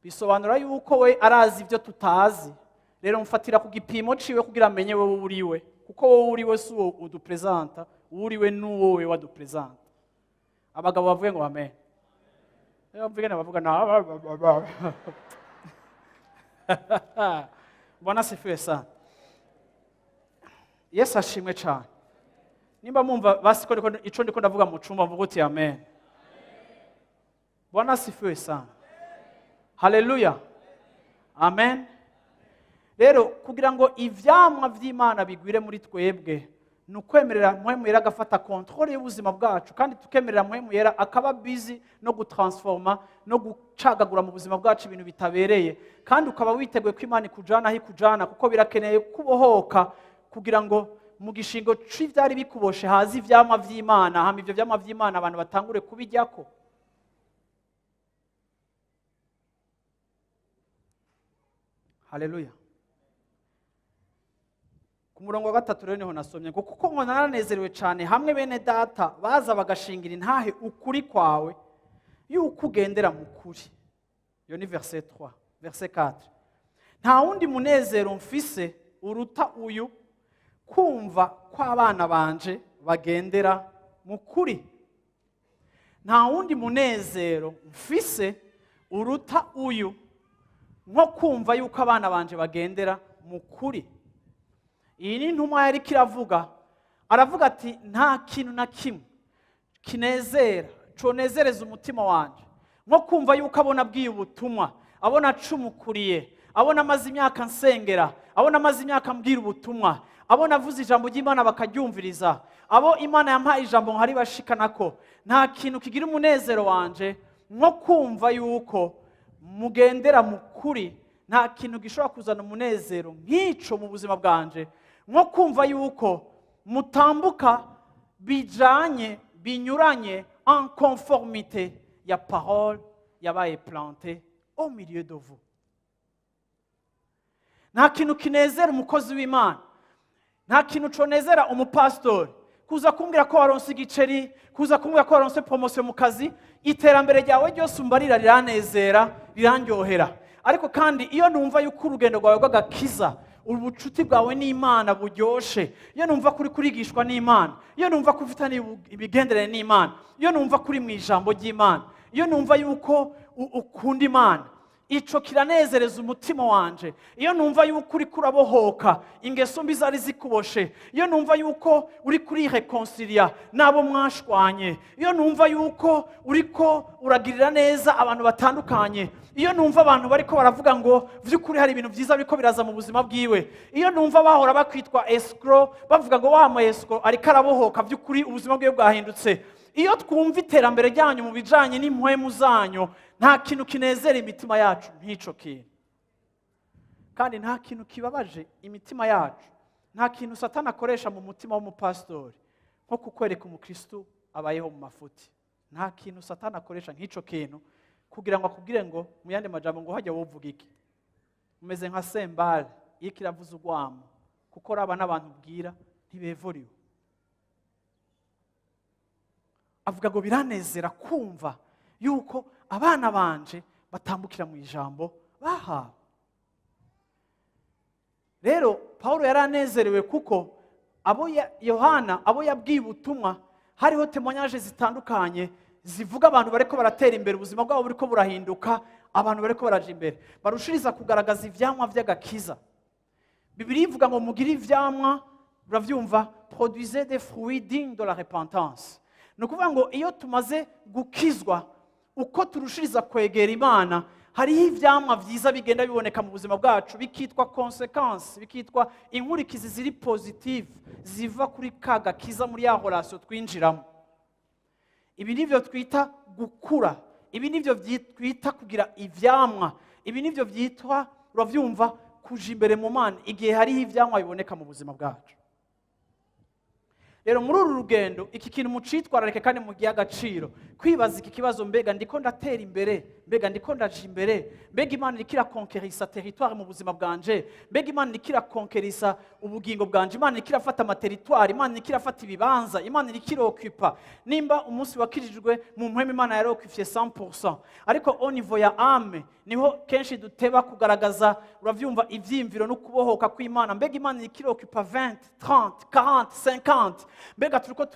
bisobanura yuko we arazi ibyo tutazi. Rero mfatira ku gipimo ciwe kugira amenye wowe uriwe, kuko wowe uriwe si uwo udupresenta, uriwe n'uwo we wadupresenta. Abagabo bavuye ngo amen. Mvugana bavuga na Bwana asifiwe sana. Yesu ashimwe cyane. Nimba mumva basiko ico ndiko ndavuga mu cumba mvuga uti amen. Bwana asifiwe sana. Haleluya, amen. Rero kugira ngo ivyamwa vy'Imana bigwire muri twebwe, nukwemerera Mpwemu Yera agafata controle y'ubuzima bwacu, kandi tukemerera Mpwemu Yera akaba busy no gutransforma no gucagagura mu buzima bwacu ibintu bitabereye, kandi ukaba witeguye ko Imana ikujana aho ikujana, kuko birakeneye kubohoka kugira ngo mu gishingo c'ivyari bikuboshe hazi ivyamwa vy'Imana, hama ivyo vyamwa vy'Imana abantu batangure kubijyako. Haleluya. Ku murongo wa 3 rero niho nasomye, kuko ngo naranezerewe cyane hamwe bene data baza bagashingira intahe ukuri kwawe yuko ugendera mu kuri. Yo ni verset 3, verset 4. Nta wundi munezero mfise uruta uyu, kumva ko abana banje bagendera mu kuri. Nta wundi munezero mfise uruta uyu, nko kumva yuko abana banje bagendera mu kuri. Iyi ni ntumwa yari kiravuga, aravuga ati nta kintu na kimwe kinezera conezereza umutima wanje nko kumva yuko abona bwiye ubutumwa, abona acumukuriye, abona amaze imyaka nsengera, abona amaze imyaka mbwira ubutumwa, abona avuze ijambo ry'Imana bakaryumviriza, abo Imana yampaye ijambo nkari bashikanako. Nta kintu kigira umunezero wanje nko kumva yuko mugendera mu kuri. Nta kintu gishobora kuzana umunezero nk'ico mu buzima bwanje nko kumva yuko mutambuka bijanye binyuranye en conformité ya parole yabaye plantée au milieu de vous. Nta kintu kinezera umukozi w'Imana, nta kintu conezera umupastori kuza kumbwira ko waronse igiceri, kuza kumbwira ko waronse promotion mu kazi. Iterambere ryawe ryose umbarira riranezera, rirandyohera. Ariko kandi iyo numva yuko urugendo rwawe rw'agakiza ubucuti bwawe n'Imana buryoshe, iyo numva kuri kurigishwa n'Imana, iyo numva ko ufitanye ibigenderane n'Imana, iyo numva kuri mu ijambo ry'Imana, iyo numva yuko ukunda Imana, ico kiranezereza umutima wanje. Iyo numva yuko uri kurabohoka ingeso mbi zari zikuboshe, iyo numva yuko uri kuri reconcilia nabo mwashwanye, iyo numva yuko uriko uragirira neza abantu batandukanye, iyo numva abantu bariko baravuga ngo vy'ukuri hari ibintu vyiza biriko biraza mu buzima bwiwe, iyo numva bahora bakwitwa escrow bavuga ngo wa mu escrow ariko arabohoka vy'ukuri ubuzima bwiwe bwahindutse, iyo twumva iterambere ryanyu mu bijanye n'impwemu zanyu, nta kintu kinezera imitima yacu nk'ico kintu. Kandi nta kintu kibabaje imitima yacu, nta kintu Satani akoresha mu mutima w'umupastori nko kukwereka umukristo abayeho mu mafuti. Nta kintu Satani akoresha nk'ico kintu kugira ngo akubwire ngo mu yandi majambo ngo hajya wovuga iki, umeze nka sembale iyo kiravuza urwamo, kuko raba n'abantu ubwira ntibevuriwe. Avuga ngo biranezera kumva yuko abana banje batambukira mu ijambo bahawe. Rero Paulo yaranezerewe kuko Yohana abo yabwiye ubutumwa hariho témoignages zitandukanye zivuga abantu bariko baratera imbere, ubuzima bwabo buriko burahinduka, abantu bariko baraje imbere, barushiriza kugaragaza ivyamwa vy'agakiza. Bibiliya ivuga ngo mugire ivyamwa, uravyumva, produisez des fruits dignes de la repentance. Ni ukuvuga ngo iyo tumaze gukizwa, uko turushiriza kwegera Imana, hariho ivyamwa vyiza bigenda biboneka mu buzima bwacu, bikitwa consequence, bikitwa inkurikizi ziri positive ziva kuri kagakiza muri ya relation twinjiramo. Ibi nivyo twita gukura, ibi nivyo twita kugira ivyamwa, ibi nivyo vyitwa, uravyumva, kuja imbere mu Mana igihe hariho ivyamwa biboneka mu buzima bwacu. Rero muri uru rugendo iki kintu mucitwararike kandi mugiye agaciro, kwibaza iki kibazo, mbega ndiko ndatera imbere, mbega ndiko ndaje imbere, mbega Imana irikira conquerisa territoire mu buzima bwanje, mbega Imana irikira conquerisa ubugingo bwanje, Imana irikira fata amateritoire, Imana irikira fata ibibanza, Imana irikira occupa. Nimba umunsi wakirijwe mu mpwemu Imana yari occupye 100%, ariko au niveau ya âme niho kenshi duteba kugaragaza, uravyumva, ivyimviro no kubohoka kw'Imana. Mbega Imana irikira occupa 20, 30, 40, 50, mbega turiko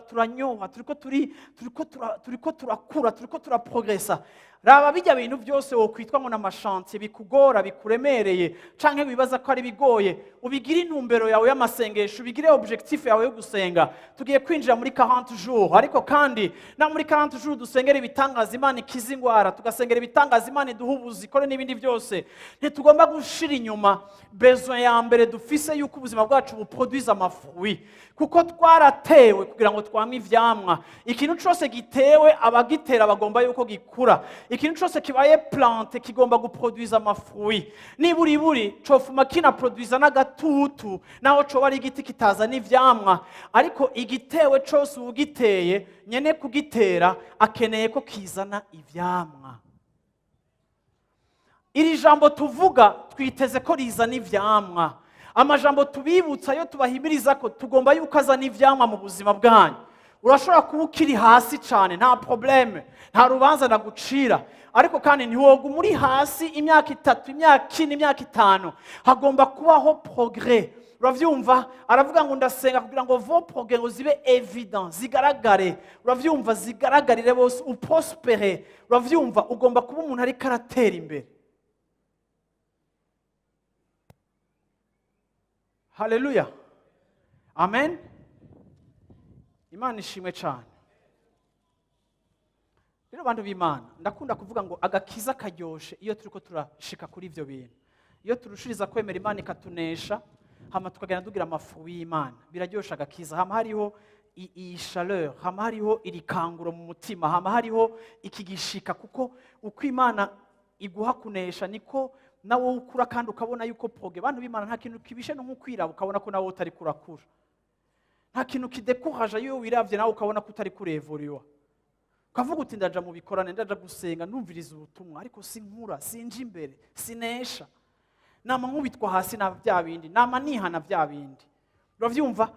turanyoha, turiko turakura, turiko turaprogresa. Raba bijya bintu byose wokwitwa ngo n'amashantiye bikugora, bikuremereye, canke wibaza ko ari bigoye, ubigire intumbero yawe y'amasengesho, ubigire objectif yawe yo gusenga. Tugiye kwinjira muri 40 jours, ariko kandi na muri 40 jours dusengera ibitangaza, Imana ikiza ingwara, tugasengera ibitangaza, Imana iduha ubuzi, ikore n'ibindi byose. Ntitugomba gushira inyuma besoin ya mbere dufise yuko ubuzima bwacu buproduise amafruit, kuko twaratewe kugira ngo twamwe ivyamwa. Ikintu cyose gitewe abagitera bagomba yuko gikura, ikintu cyose kibaye plante kigomba guproduise amafruit. Niburi cofuma kina produise n'agatutu, naho coba ari igiti kitaza n'ivyamwa, ariko igitewe cyose ugiteye nyene kugitera akeneye ko kizana ivyamwa. Iri jambo tuvuga twiteze ko rizana ivyamwa. Amajambo tubibutsa yo tubahimiriza ko tugomba yuko azana ivyamwa mu buzima bwanyu. Urashobora kuba ukiri hasi cyane, nta probleme, nta rubanza nagucira, ariko kandi ntiwoga muri hasi imyaka 3, imyaka 4, imyaka 5. Hagomba kubaho progrès. Uravyumva, aravuga ngo ndasenga kugira ngo vos progrès zibe evident, zigaragare. Uravyumva, zigaragarire bose, uprospere. Uravyumva, ugomba kuba umuntu ari karatera imbere. Haleluya. Amen. Imana ishimwe cyane. Rero bantu b'Imana, ndakunda kuvuga ngo agakiza karyoshe iyo turiko turashika kuri ivyo bintu. Iyo turushiriza kwemera Imana ikatunesha, hama tukagenda dugira amafu y'Imana, biraryosha agakiza. Hama hariho iyi chaleur, hama hariho irikanguro mu mutima, hama hariho ikigishika, kuko uko Imana iguha kunesha niko nawo ukura kandi ukabona yuko proge. Bantu b'Imana, nta kintu kibishe no kwiraba ukabona ko nawo utari kurakura. Nta kintu kidekuraje iyo wiravye nawe ukabona ko utari kurevuriwa. Ukavuga uti ndaja mu bikorane, ndaja gusenga, numviriza ubutumwa, ariko sinkura, sinje imbere, sinesha. Nama nkubitwa hasi na bya bindi, nama nihana bya bindi. Uravyumva?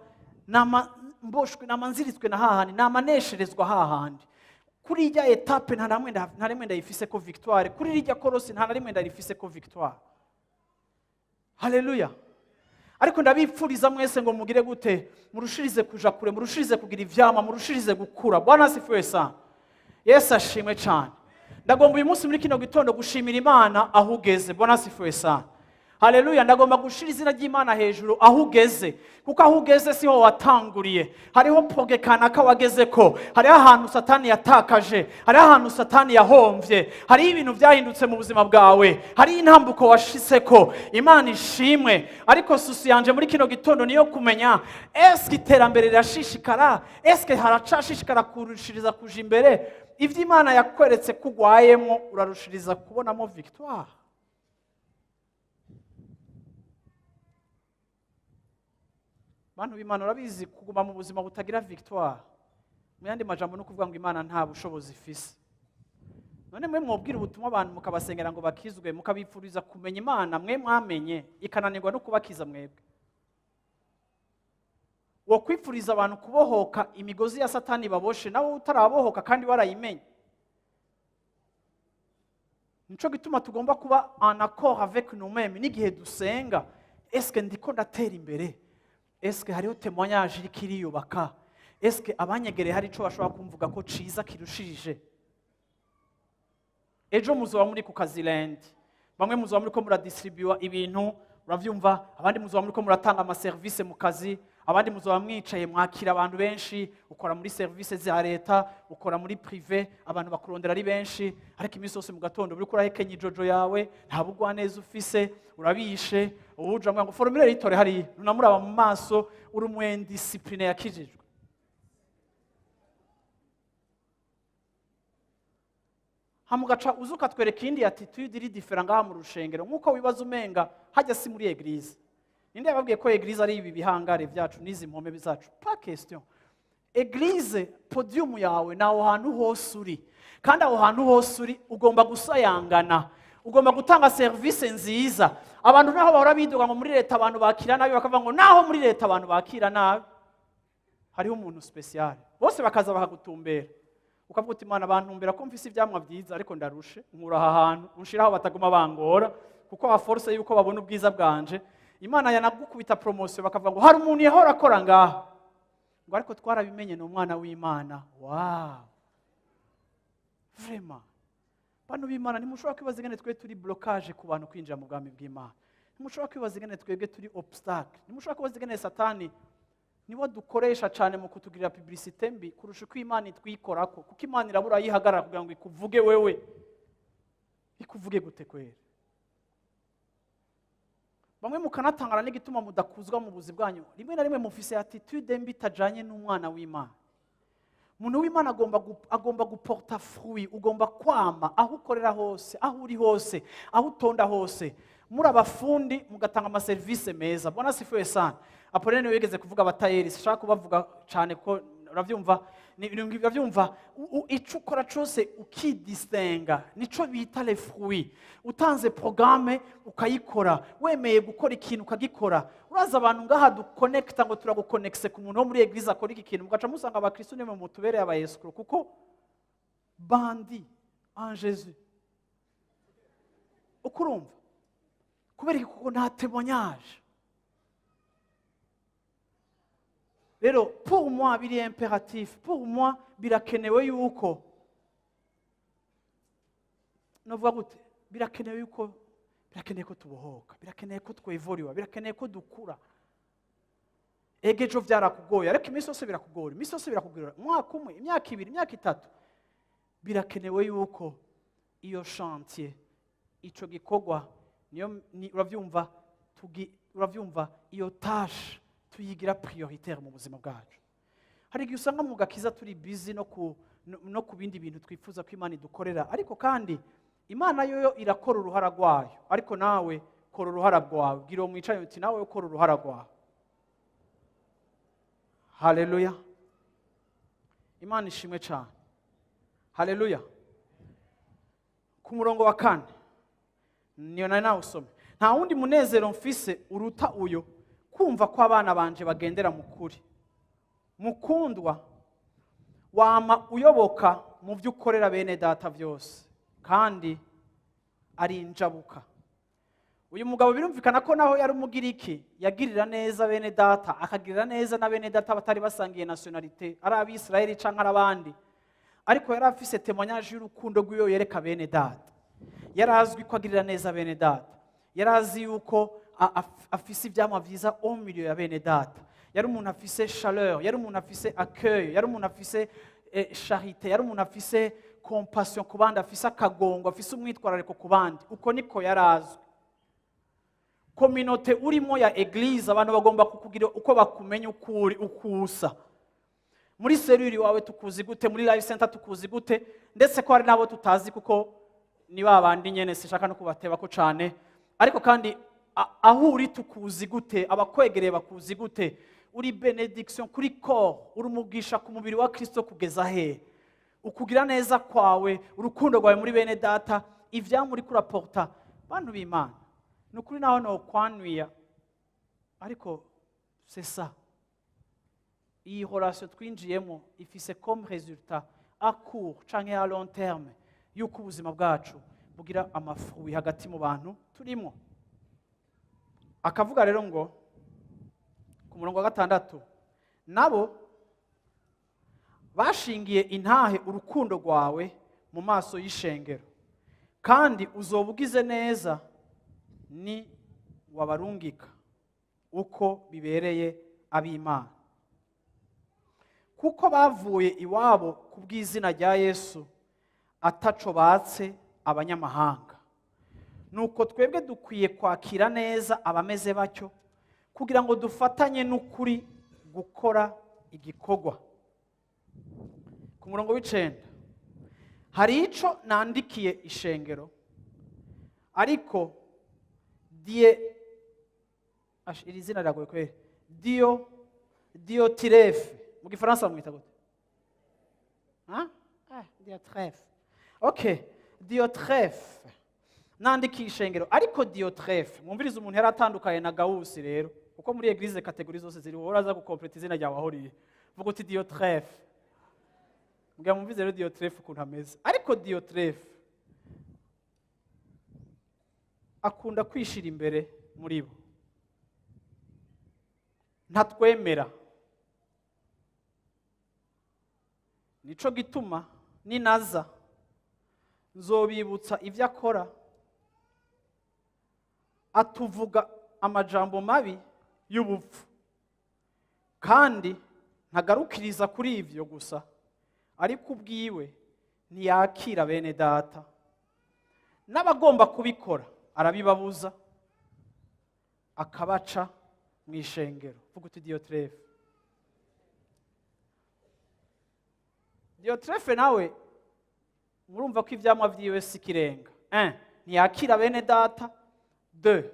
Nama mboshwe, nama nziritswe na hahandi, nama nesherezwa hahandi. Kuri ijya etape nta rimwe ndayifise ko victoire, kuri rijya korosi nta rimwe ndayifise ko victoire. Haleluya. Ariko ndabipfuriza mwese ngo mugire gute, murushirize kuja kure, murushirize kugira ivyama, murushirize gukura. Bwana asifiwe sana. Yesu ashimwe cyane. Ndagomba uyu munsi muri kino gitondo gushimira Imana aho ugeze. Bwana asifiwe sana. Haleluya. Ndagomba gushira izina ry'Imana hejuru aho ugeze, kuko aho ugeze siho watanguriye. Hariho pogekana ka wageze ko, hariho ahantu Satani yatakaje, hariho ahantu Satani yahomvye, hariho ibintu byahindutse mu buzima bwawe, hariho intambuko washitseko. Imana ishimwe. Ariko susi yanje muri kino gitondo niyo kumenya, eske iterambere rirashishikara, eske haracashishikara kurushiriza kuja imbere, ivyo Imana yakweretse kugwayemo urarushiriza kubonamo victoire. Bantu b'Imana urabizi kuguma mu buzima butagira victoire. Mu yandi majambo no kuvuga ngo Imana nta bushobozi ifise. None mwe mwobwira ubutumwa abantu mukabasengera ngo bakizwe, mukabipfuriza kumenya Imana mwe mwamenye ikananirwa no kubakiza mwebwe. Wo kwipfuriza abantu kubohoka imigozi ya Satani baboshe, nawe utarabohoka kandi warayimenye. Nico gituma tugomba kuba en accord avec nous-mêmes n'igihe dusenga. Eske ndiko ndatera imbere? Eske hariho témoignage iri kiriyubaka? Eske abanyegere hari ico bashobora kumvuga ko ciza kirushirije? Ejo muzoba muri ku Kaziland, bamwe muzoba muri ko muradistribua ibintu, uravyumva, abandi muzoba muri ko muratanga ama service mu kazi, abandi muzoba mwicaye mwakira abantu benshi, ukora muri service za leta, ukora muri privé, abantu bakurondera ari benshi, ariko imisi yose mu gatondo uri kurahekenya ijojo yawe, nta bugwa neza ufise, urabishe, ubuja ngo formulaire yitore hari, nunamuraba mu maso, uri umwendiscipline yakijijwe. Hamugaca uzuka twereka indi attitude iri different ngaha mu rushengero, nkuko wibaza umenga hajya si muri eglise. Ninde yababwiye ko eglise ari ibi bihangare byacu nizi mpome bizacu? Pas question. Eglise podium yawe naho hantu hose uri, kandi aho hantu hose uri ugomba gusayangana, ugomba gutanga service nziza. Abantu naho bahora bidoga ngo muri leta abantu bakira nabi, bakavuga ngo naho muri leta abantu bakira nabi, hariho umuntu special, bose bakaza bakagutumbera. Ukavuga uti Imana bantumbera ko mfise ivyamwa byiza ariko ndarushe, nkura aha hantu unshiraho bataguma bangora, kuko ba force yuko babona ubwiza bwanje. Imana yanagukubita promotion bakavuga ngo hari umuntu yahora akora ngaha, ngo ariko twarabimenye no mwana w'Imana. Wow, vraiment. Bantu b'Imana nimushobora kwibaza ingene twe turi blocage ku bantu kwinjira mu bwami bw'Imana. Nimushobora kwibaza ingene twebwe turi obstacle. Nimushobora kwibaza ingene Satani niwo dukoresha cyane mu kutugirira publicité mbi kurusha uko Imana itwikorako, kuko Imana irabura yihagarara kugira ngo ikuvuge wewe. Ikuvuge gute kwera? Bamwe mukanatangana n'igituma mudakuzwa mu buzi bwanyu, rimwe na rimwe mufise attitude mbi tajanye n'umwana w'Imana. Umuntu w'Imana agomba guporta fruit, ugomba kwama aho ukorera hose, aho uri hose, aho utonda hose. Muri abafundi mugatanga ama service meza. Bwana sifiwe sana. Apolline wigeze kuvuga abatayeri, sishaka kubavuga cyane ko uravyumva, ni ibintu bavyumva, ico ukora cyose ukidistinga, nico bita les fruits. Utanze programme ukayikora, wemeye gukora ikintu ukagikora. Uraza abantu ngaha duconnecta ngo turaguconnecte ku muntu wo muri eglise akora iki kintu, mugaca musanga abakristo nimwe mutubereye abayescro, kuko bandi en Jésus. Ukurumva? Kubera kuko nta témoignage. Rero pour moi biri impératif, pour moi birakenewe yuko novuga gute, birakenewe yuko ko tubohoka, birakenewe ko twevoriwa, birakenewe ko dukura. Egejo byarakugoye, ariko imisi yose birakugora, imisi yose birakugora, umwaka umwe, imyaka ibiri, imyaka itatu, birakenewe yuko iyo chantier, ico gikorwa niyo uravyumva iyo tâche tuyigira prioritaire mu buzima bwacu. Hari igihe usanga mu gakiza turi busy no ku bindi bintu twifuza ko Imana idukorera, ariko kandi Imana yoyo irakora uruhara rwayo, ariko nawe kora uruhara rwawe. Gira uwo mwicaye uti nawe ukora uruhara rwawe. Haleluya. Imana ishimwe cyane. Haleluya. Ku murongo wa 4 niyo nawe usome. Nta wundi munezero mfise uruta uyo kumva ko abana banje bagendera mu kuri. Mukundwa, wama uyoboka mu byo ukorera bene data byose, kandi ari injabuka. uyu mugabo birumvikana ko naho yari umugiriki yagirira neza bene data, akagirira neza na bene data batari basangiye nationalite, ari abisirayeli canke ari abandi, ariko yari afise témoignage y'urukundo rw'iyo yereka bene data. Yari azwi ko agirira neza bene data, yari azi yuko afise ivyamwa vyiza au milieu ya bene data, yari umuntu afise chaleur, yari umuntu afise accueil, yari umuntu afise charité, yari umuntu afise compassion ku bandi, afise akagongo, afise umwitwarariko ku bandi. Uko niko yari azwi. Communauté urimo ya eglise, abantu bagomba kukugira uko bakumenya ukuri ukusa. Muri seruri wawe tukuzi gute, muri life center tukuzi gute, ndetse ko hari nabo tutazi kuko ni babandi nyene sishaka no kubateba ko cane, ariko kandi aho uri tukuzi gute, abakwegereye bakuzi gute, uri benediction kuri corps, uri umugisha ku mubiri wa Kristo kugeza he, ukugira neza kwawe, urukundo rwawe muri bene data, ivyamuri kuraporta bantu b'Imana. Nukuri naho no kwanwiya, ariko c'est ça. Iyi relation twinjiyemo ifise comme résultat à court canke à long terme yuko ubuzima bwacu bugira amafruit hagati mu bantu turimo. Akavuga rero ngo ku murongo wa 6, nabo bashingiye intahe urukundo rwawe mu maso y'ishengero, kandi uzobugize neza ni wabarungika uko bibereye ab'Imana, kuko bavuye iwabo kubw'izina rya Yesu ataco batse abanyamahanga. Nuko twebwe dukwiye kwakira neza abameze batyo, kugira ngo dufatanye n'ukuri gukora igikorwa. Ku murongo w'9, hari ico nandikiye ishengero, ariko iri zina riragoye kweri, Diotrephe, mu gifaransa mwita gute? Diotrephe. Okay, Diotrephe nandikiye ishengero, ariko Diotrephe, mwumvirize umuntu yari atandukanye na Gausi rero, kuko muri eglise kategori zose ziri, wowe uraza gukompleta izina ryawe aho uriye, vuga uti Diotrephe. Mbwira mwumvize rero Diotrephe ukuntu ameze. Ariko Diotrephe akunda kwishira imbere muri bo, ntatwemera. Nico gituma ninaza nzobibutsa ivyo akora, atuvuga amajambo mabi y'ubupfu, kandi ntagarukiriza kuri ivyo gusa, ariko ubwiwe ntiyakira bene data, n'abagomba kubikora arabibabuza, akabaca mu ishengero. Vuga uti Diotrephe. Diotrephe nawe murumva ko ivyamwa vyiwe sikirenga. 1. Ntiyakira bene data. 2.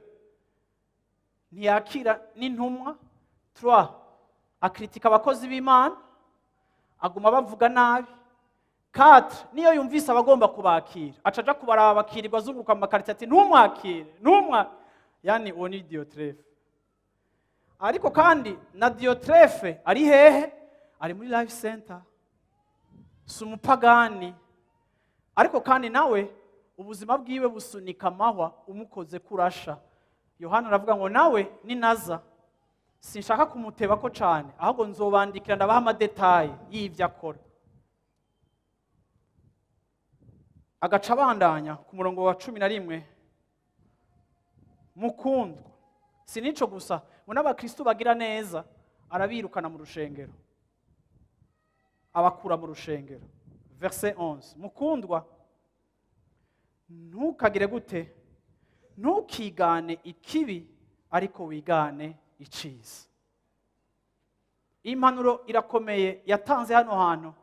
Ntiyakira n'intumwa. 3. Akritika abakozi b'Imana, aguma bavuga nabi. 4. Niyo yumvise abagomba kubakira, acaja kubaraba bakirirwa azunguruka mu makarita ati ntumwakire, yani uwo ni Diotrephe. Ariko kandi na Diotrephe ari hehe? Ari muri life center, si umupagani, ariko kandi nawe ubuzima bwiwe busunika amahwa umukoze kurasha. Yohana aravuga ngo nawe ninaza sinshaka kumuteba ko cyane, ahubwo nzobandikira ndabaha amadetaye y'ivyo akora. Agaca abandanya ku murongo wa 11, mukundwa, si nico gusa, ngo n'abakristo bagira neza arabirukana mu rushengero, abakura mu rushengero. Verset 11, mukundwa, ntukagire gute? Ntukigane ikibi, ariko wigane iciza. Impanuro irakomeye yatanze hano hantu,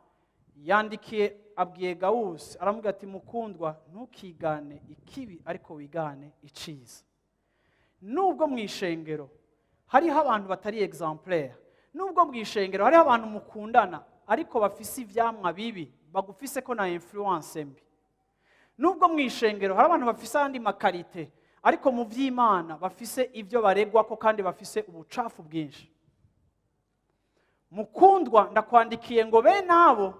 yandikiye abwiye Gausi, aramubwira ati mukundwa, ntukigane ikibi, ariko wigane iciza. Nubwo mu ishengero hariho abantu batari exemplaire, nubwo mu ishengero hariho abantu mukundana ariko bafise ivyamwa bibi, bagufise ko na influence mbi, nubwo mu ishengero hari abantu bafise andi makarite ariko mu vy'Imana bafise ivyo baregwa ko kandi bafise ubucafu bwinshi, mukundwa, ndakwandikiye ngo be nabo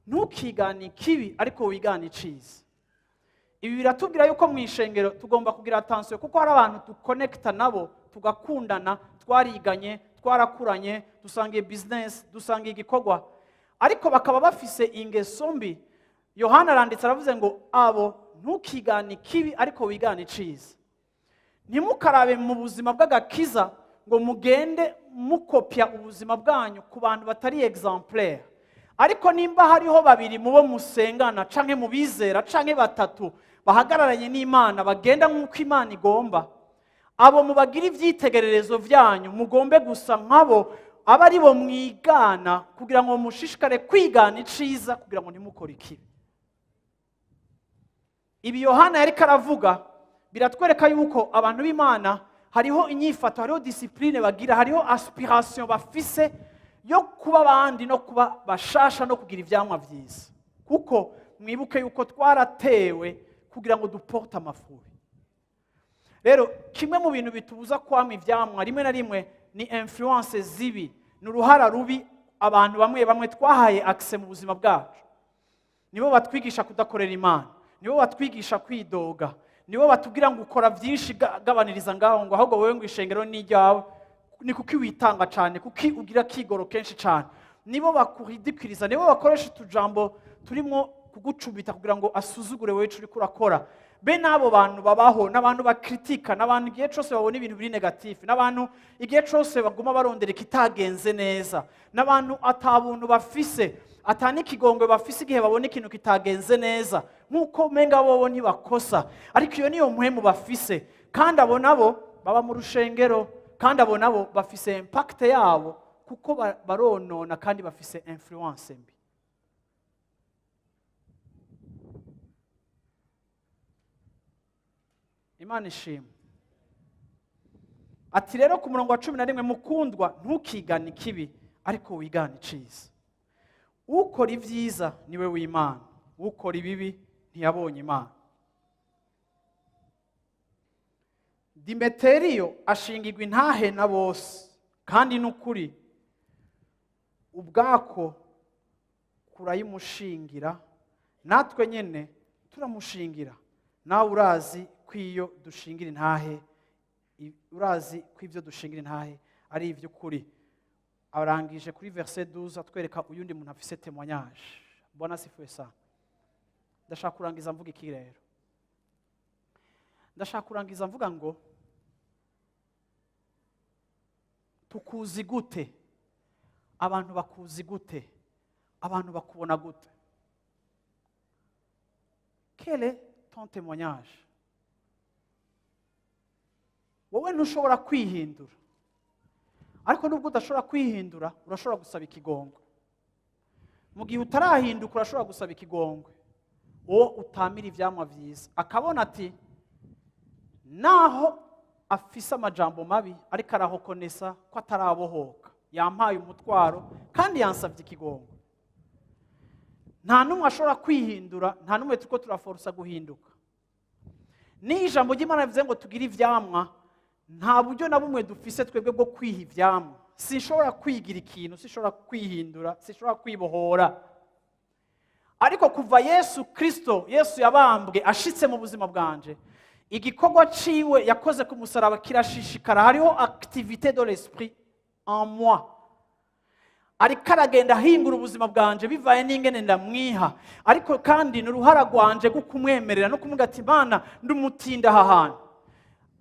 ntukigane ikibi, ariko wigane iciza. ibi biratubwira yuko mu ishengero tugomba kugira attention kuko hari abantu duconnecta nabo tugakundana, twariganye, twarakuranye, dusangiye business, dusangiye igikorwa, ariko bakaba bafise ingeso mbi. Yohana aranditse aravuze ngo abo ntukigane kibi ariko wigane iciza. Ntimukarabe mu buzima bw'agakiza ngo mugende mukopya ubuzima bwanyu ku bantu batari exemplaire. Ariko nimba hariho babiri mubo musengana canke mubizera canke batatu bahagararanye n'Imana bagenda nk'uko Imana igomba, abo mubagira ivyitegererezo vyanyu mugombe gusa nkabo aba ari bo mwigana kugira ngo mushishikare kwigana iciza kugira ngo ntimukore ikibi. Ibi Yohana yariko aravuga biratwereka yuko abantu b'Imana hariho inyifato, hariho discipline bagira, hariho aspiration bafise yo kuba abandi no kuba bashasha no kugira ivyamwa vyiza, kuko mwibuke yuko twaratewe kugira ngo duporte amafuri. Rero kimwe mu bintu bitubuza kwama ivyamwa rimwe na rimwe ni influence zibi, n'uruhara rubi abantu bamwe twahaye access mu buzima bwacu. Nibo batwigisha kudakorera Imana, nibo batwigisha kwidoga, nibo batubwira ngo ukora byinshi gabaniriza ngaho ngo ahubwo wewe ngo ishengero ni ryawe, ni kuki witanga cyane, kuki ugira kigoro kenshi cyane. Nibo bakuridikiriza, nibo bakoresha tujambo turimo kugucubita kugira ngo asuzugure wewe uri kurakora. Be nabo bantu babaho, n'abantu bakritika, n'abantu igihe cyose babona ibintu biri negatif, n'abantu igihe cyose baguma barondera kitagenze neza, n'abantu atabuntu bafise, atani kigongwe bafise igihe babona ikintu kitagenze neza, nkuko menga bobo ntibakosa, ariko iyo niyo muhemu bafise. Kandi abo nabo baba mu rushengero, kandi abo nabo bafise impact yabo kuko baronona kandi bafise influence mbi. Imana ishimwe. Ati rero ku murongo wa 11, mukundwa ntukigane ikibi ariko wigane iciza. Ukora ibyiza niwe w'Imana, ukora ibibi ntiyabonye Imana. Demeteriyo ashingirwa intahe na bose, kandi n'ukuri ubwako kurayimushingira, natwe nyene turamushingira. Nawe urazi kwiyo dushingira intahe, urazi kw'ivyo dushingira intahe ari ivy'ukuri. Arangije kuri verset 12 atwereka uyundi muntu afise témoignage. Bwana sifuwe sana. Ndashaka kurangiza mvuga iki rero? Ndashaka kurangiza mvuga ngo tukuzi gute? Abantu bakuzi gute? Abantu bakubona gute? Quel est ton témoignage? Wowe ntushobora kwihindura, ariko nubwo udashobora kwihindura urashobora gusaba ikigongwe. Mu gihe utarahinduka urashobora gusaba ikigongwe, uwo utamira ivyamwa vyiza akabona ati naho afise amajambo mabi ariko arahokonesa ko atarabohoka, yampaye umutwaro kandi yansavye ikigongwe. Nta numwe ashobora kwihindura, nta numwe turiko turaforsa guhinduka. Ni ijambo ry'Imana bivuze ngo tugire ivyamwa, nta buryo na bumwe dufise twebwe bwo kwiha ivyamwa. Sinshobora kwigira ikintu, sinshobora kwihindura, sinshobora kwibohora. Ariko kuva Yesu Kristo, Yesu yabambwe ashitse mu buzima bwanje, igikorwa ciwe yakoze ku musaraba kirashishikara. Hariho activité de l'esprit en moi, ariko aragenda ahingura ubuzima bwanje bivaye n'ingene ndamwiha. Ariko kandi n'uruhara rwanje rwo kumwemerera no kumuga ati Imana ndumutinda aha hantu.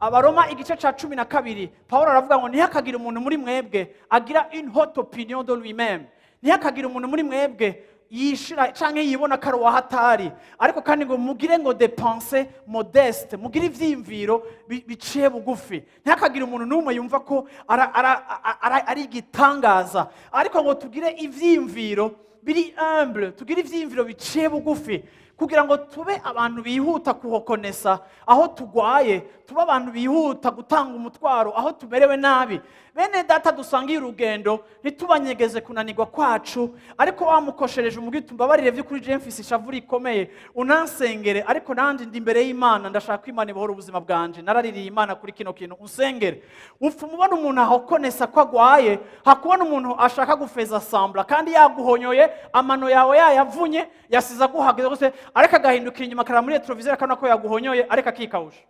Abaroma igice ca 12 Paulo aravuga ngo ntihakagira umuntu muri mwebwe agira une haute opinion de lui-même, ntihakagira umuntu muri mwebwe yishira canke yibona karo wahatari, ariko kandi ngo mugire ngo des pensées modestes, mugire ivyimviro biciye bugufi. Ntihakagira umuntu numwe yumva ko ari igitangaza, ariko ngo tugire ivyimviro biri humble, tugire ivyimviro biciye bugufi, kugira ngo tube abantu bihuta kuhokonesa aho tugwaye, tube abantu bihuta gutanga umutwaro aho tumerewe nabi. Bene data dusangiye urugendo ntitubanyegeze kunanirwa kwacu, ariko wamukoshereje umugi tumbabarire vy'ukuri je mfise ishavu rikomeye, unansengere. Ariko nanje ndi imbere y'Imana, ndashaka Imana ibohora ubuzima bwanje. Naraririye Imana kuri kino kintu, unsengere. Upfa mubona umuntu ahokonesa ko agwaye, hakubona umuntu ashaka gufeza sambla kandi yaguhonyoye amano yawe yayavunye yasiza guhagaze gose ariko agahindukira inyuma akara muri retroviseur akana ko yaguhonyoye ariko akikawusha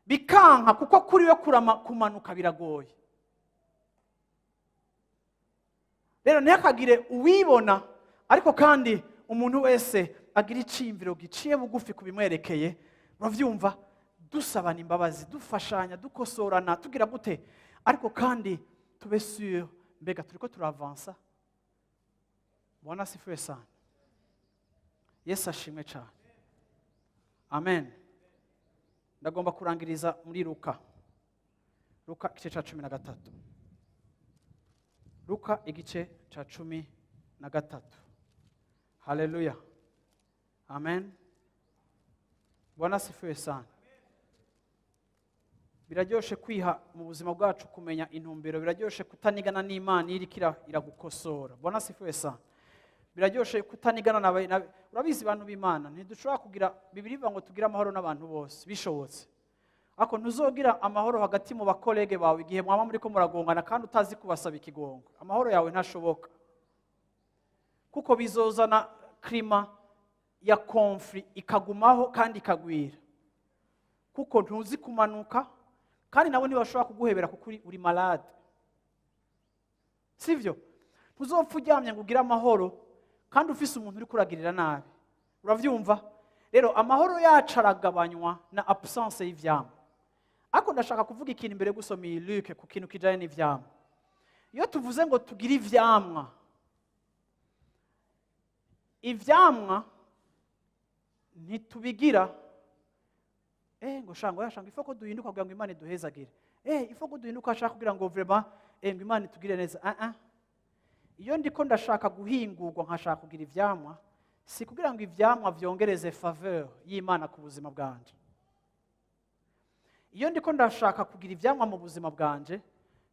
bikanka kuko kuri we kumanuka biragoye. Rero ntihakagire uwibona ariko kandi umuntu wese agira iciyumviro giciye bugufi kubimwerekeye. Uravyumva, dusabana imbabazi, dufashanya, dukosorana, tugira gute, ariko kandi tube sûr mbega turiko turavansa. Bwana asifiwe sana. Yesu ashimwe cyane. Amen. Ndagomba kurangiriza muri Luka igice ca 13. Luka igice ca 13. Haleluya. Amen. Bwana asifiwe sana. Biraryoshe kwiha mu buzima bwacu kumenya intumbero, biraryoshe kutanigana n'Imana irikira iragukosora. Bwana asifiwe sana. Biraryoshe kutanigana na urabizi abantu b'Imana ntidushobora kugira Bibiliya ivuga ngo tugira amahoro n'abantu bose bishobotse. Ako ntuzogira amahoro hagati mu bakolege bawe igihe mwaba muri ko muragongana kandi utazi kubasaba ikigongo. Amahoro yawe ntashoboka. Kuko bizozana klima ya conflict ikagumaho kandi ikagwira. Kuko ntuzi kumanuka kandi nabo ntibashobora kuguhebera kuko uri malade. Sivyo? Ntuzopfa uryamye ngo ugire amahoro kandi ufise umuntu uri kuragirira nabi. Uravyumva? Rero amahoro yacu aragabanywa na absence y'ivyamwa. Ako ndashaka kuvuga ikintu imbere gusoma iyi Luke ku kintu kijanye n'ivyamwa. Iyo tuvuze ngo tugire ivyamwa ntitubigira ngo shanga ifoko duhinduka kugira ngo Imana iduhezagire. Ifoko duhinduka ashaka kugira ngo vraiment ngo Imana itugire neza. Iyo ndiko ndashaka guhingurwa nkashaka kugira ivyamwa, si kugira ngo ivyamwa vyongereze faveur y'Imana ku buzima bwanje. Iyo ndiko ndashaka kugira ivyamwa mu buzima bwanje,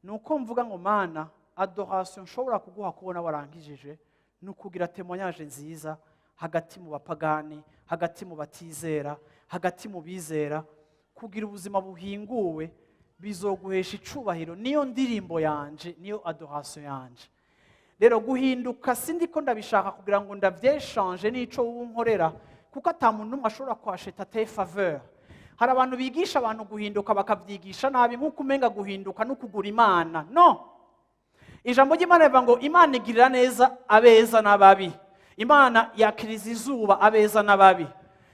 nuko mvuga ngo Mana, adoration nshobora kuguha kubona warangijije, nukugira témoignage nziza hagati mu bapagani, hagati mu batizera, hagati mu bizera, kugira ubuzima buhinguwe bizoguhesha icubahiro. Niyo ndirimbo yanje, niyo adoration yanje. Rero guhinduka sindiko ndabishaka kugira ngo ndavyechange n'ico wunkorera, kuko atamuntu numwe ashobora kwasheta te faveur. Hari abantu bigisha abantu guhinduka bakavyigisha nabi nkuko umenga guhinduka no kugura Imana. No. Ijambo ry'Imana rivuga ngo Imana igirira neza abeza n'ababi. Imana yakiriza izuba abeza n'ababi.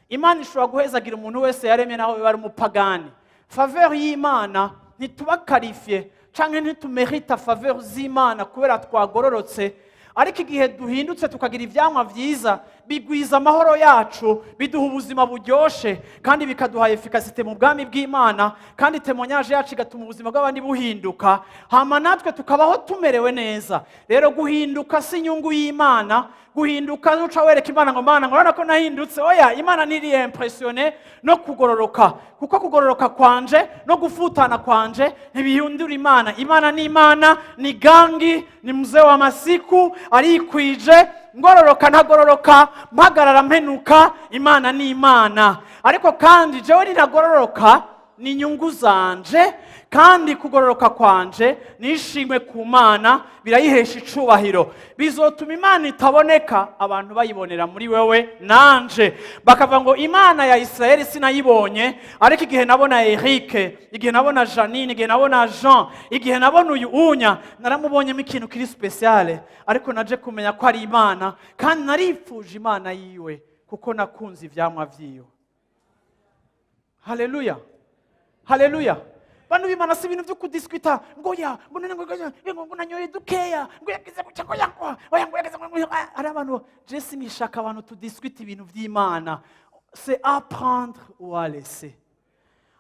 Imana ishobora guhezagira umuntu wese yaremye naho bari umupagani. Faveur y'Imana ntituba qualifié canke ntitumerita faveur z'Imana kubera twagororotse, ariko igihe duhindutse tukagira ivyamwa vyiza bigwiza amahoro yacu, biduha ubuzima buryoshe kandi bikaduha efficacité mu bwami bw'Imana, kandi témoignage yacu igatuma ubuzima bw'abandi buhinduka, hama natwe tukabaho tumerewe neza. Rero guhinduka si inyungu y'Imana. Guhinduka nuca wereka Imana ngo Mana ngorana ko nahindutse. Oya, Imana niri impressionné no kugororoka, kuko kugororoka kwanje no gufutana kwanje ntibihindura Imana. Imana ni Imana, ni gangi, ni mzee wa masiku, arikwije, ngororoka ntagororoka, mpagarara mpenuka, Imana ni Imana. Ariko kandi jewe ninagororoka ni inyungu zanje, kandi kugororoka kwanje nishimwe ku Mana, birayihesha icubahiro. Bizotuma Imana itaboneka, abantu bayibonera muri wewe nanje. Bakavuga ngo Imana ya Israeli sinayibonye, ariko igihe nabona Eric, igihe nabona Janine, igihe nabona Jean, igihe nabona uyu unya, naramubonyemo ikintu kiri special, ariko naje kumenya ko ari Imana, kandi narifuje Imana yiwe kuko nakunze ivyamwa vyiwe. Haleluya. Haleluya. Bantu b'Imana si ibintu byo kudiskuta ngo ya ngo nanyoye dukeya ngo yagize guca ngo yakwa ngo yagize ngo ari abantu Jesse mishaka abantu tudiskuta ibintu by'Imana. C'est apprendre ou à laisser.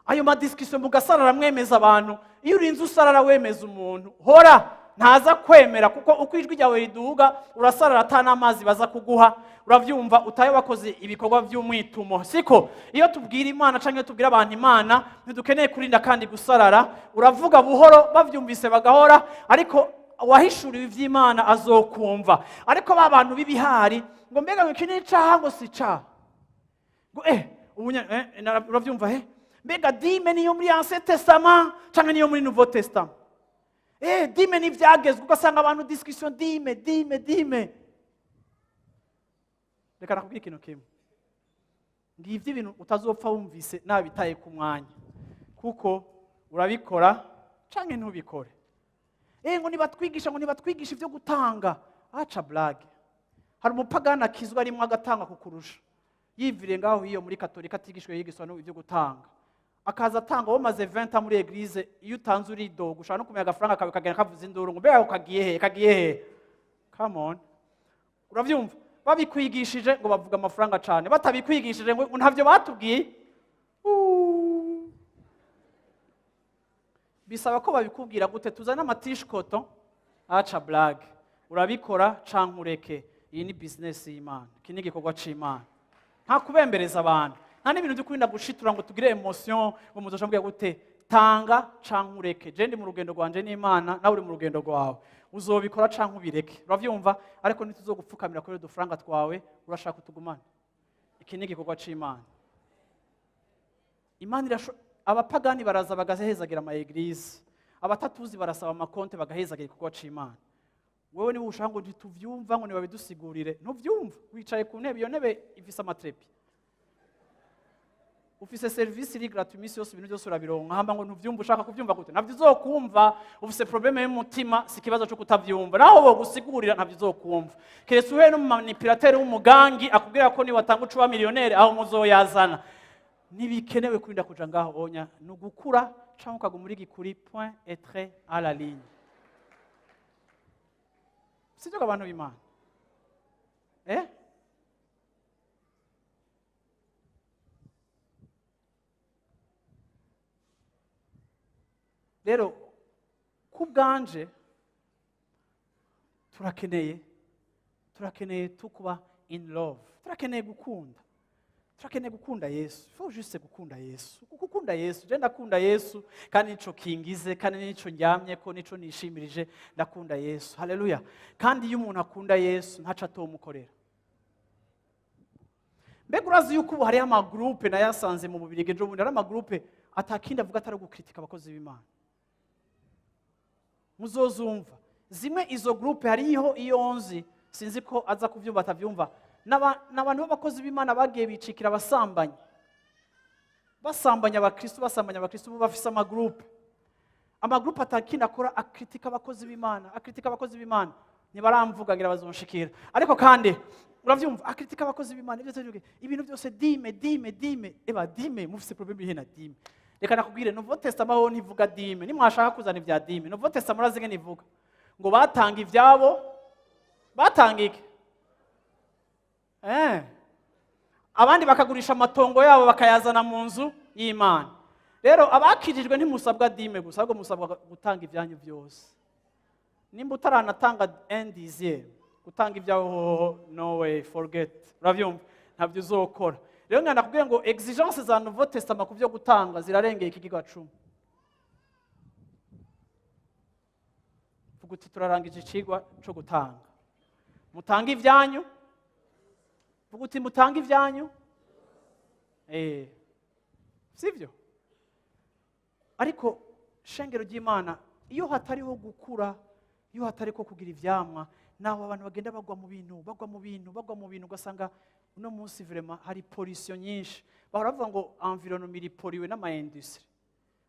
Ayo ma discussion mugasarara mwemeza abantu, iyo urinze usarara wemeza umuntu hora ntaza kwemera, kuko uko ijwi ryawe riduga urasarara atana amazi baza kuguha. Uravyumva, utaye wakoze ibikorwa by'umwitumo. Siko iyo tubwira Imana canke tubwira abantu Imana ntidukeneye kurinda kandi gusarara. Uravuga buhoro bavyumvise bagahora, ariko wahishuriwe ivy'Imana azokumva. Ariko ba bantu b'ibihari ngo mbega iki ni icaha ngo si icaha ngo uravyumva mbega dime niyo muri Ancien Testament canke niyo muri Nouveau Testament. dime n'ibyagezwe ugasanga abantu discussion dime. Reka nakubwira ikintu kimwe. Ngivyo ibintu utazopfa wumvise nabitaye ku mwanya. Kuko urabikora canke ntubikore. Ngo nibatwigisha ivyo gutanga. Acha blague. Hari umupagana akizwa arimwe agatanga kukurusha. Yivire ngaho iyo muri katolika atigishwe yigiswa n'ibyo gutanga. Akaza atanga wamaze 20 muri eglise, iyo utanze uridoga ushaka no kumenya agafaranga kawe kagenda kavuza induru ngo mbega kagiye he. Come on. Uravyumva? Babikwigishije ngo bavuga amafaranga cyane, batabikwigishije ngo ntavyo batubwiye. Bisaba ko babikubwira gute tuzana amatishkoto. Acha blague. Urabikora canke ureke. Iyi ni business y'Imana. Iki ni igikorwa c'Imana. Nta kubembereza abantu. Nta n'ibintu dukunda gushitura ngo tugire emotion ngo muzoshambwiye gute tanga canke ureke. Je ndi mu rugendo rwanje n'Imana nawe uri mu rugendo rwawe. Uzobikora canke ubireke. Uravyumva? Ariko ntituzogupfukamira kuri udufaranga twawe urashaka kutugumana. Iki ni igikorwa c'Imana. Imana abapagani baraza bagahezagira ama eglise. Abatatuzi barasaba amakonte bagahezagira igikorwa c'Imana. Wewe niwe ushaka ngo tuvyumva ngo nibabidusigurire. Ntuvyumva. Wicaye ku ntebe, iyo ntebe ifise amatrepi. Ufise service iri gratuit imisi yose ibintu byose urabironka. Hamba ngo ntuvyumva ushaka kuvyumva gute? Navyo uzokumva. Ufise probleme y'umutima, si kibazo cyo kutavyumva. Naho bo gusigurira navyo uzokumva. Keretse uhe no manipulateur w'umugangi akubwira ko ni watanga ucuba millionaire aho muzoyazana. Nibikenewe kurinda kuja ngaho onya nugukura canke ukagumura igikuri point et trait à la ligne. Sijyo abantu b'Imana. Rero kubganje turakeneye tukuba in love. Turakeneye gukunda Yesu. Faut juste gukunda Yesu. Gukunda Yesu, je ndakunda Yesu kandi nico kingize kandi nico njyamye ko nico nishimirije ndakunda Yesu. Haleluya. Kandi iyo umuntu akunda Yesu ntaca atomukorera. Mbega urazi yuko ubu hari ama groupe nayasanze mu Bubirigi ejo bundi hari ama groupe atakindi avuga atari gukritika abakozi b'Imana. Muzozumva zimwe izo groupe hariho iyo nzi sinzi ko aza kuvyumva atavyumva. N'abantu b'abakozi b'Imana bagiye bicikira basambanya abakristo bo bafise ama groupe atakina akora akritika abakozi b'Imana ntibaramvuga ngira bazonshikira ariko kandi uravyumva akritika abakozi b'Imana ibintu byose dime dime mufise problem ihena dime. Reka nakubwire Nouveau Testament ho ntivuga dime, nimwashaka kuzana ivya dime Nouveau Testament urazi nivuga ngo batanga ivyabo batanga iki abandi bakagurisha amatongo yabo bakayazana mu nzu y'Imana. Rero abakijijwe ntimusabwa dime gusa ahubwo musabwa gutanga ivyanyu byose. Nimba utaranatanga endizie gutanga ibyaho no way forget. Uravyumva ntabyo uzokora. Rero ngana kubwira ngo exigence za Nouveau Testament ku byo gutanga zirarengeye iki giga 10. Vuguti turarangije icigwa cyo gutanga. Mutanga ivyanyu Vuguti mutanga ivyanyu sivyo. Ariko shengero ry'Imana iyo hatariho gukura, iyo hatariko kugira ivyamwa, naho abantu bagenda bagwa mu bintu ugasanga uno munsi vraiment hari pollution nyinshi. Bahora bavuga ngo environnement iri pollué n'ama industrie.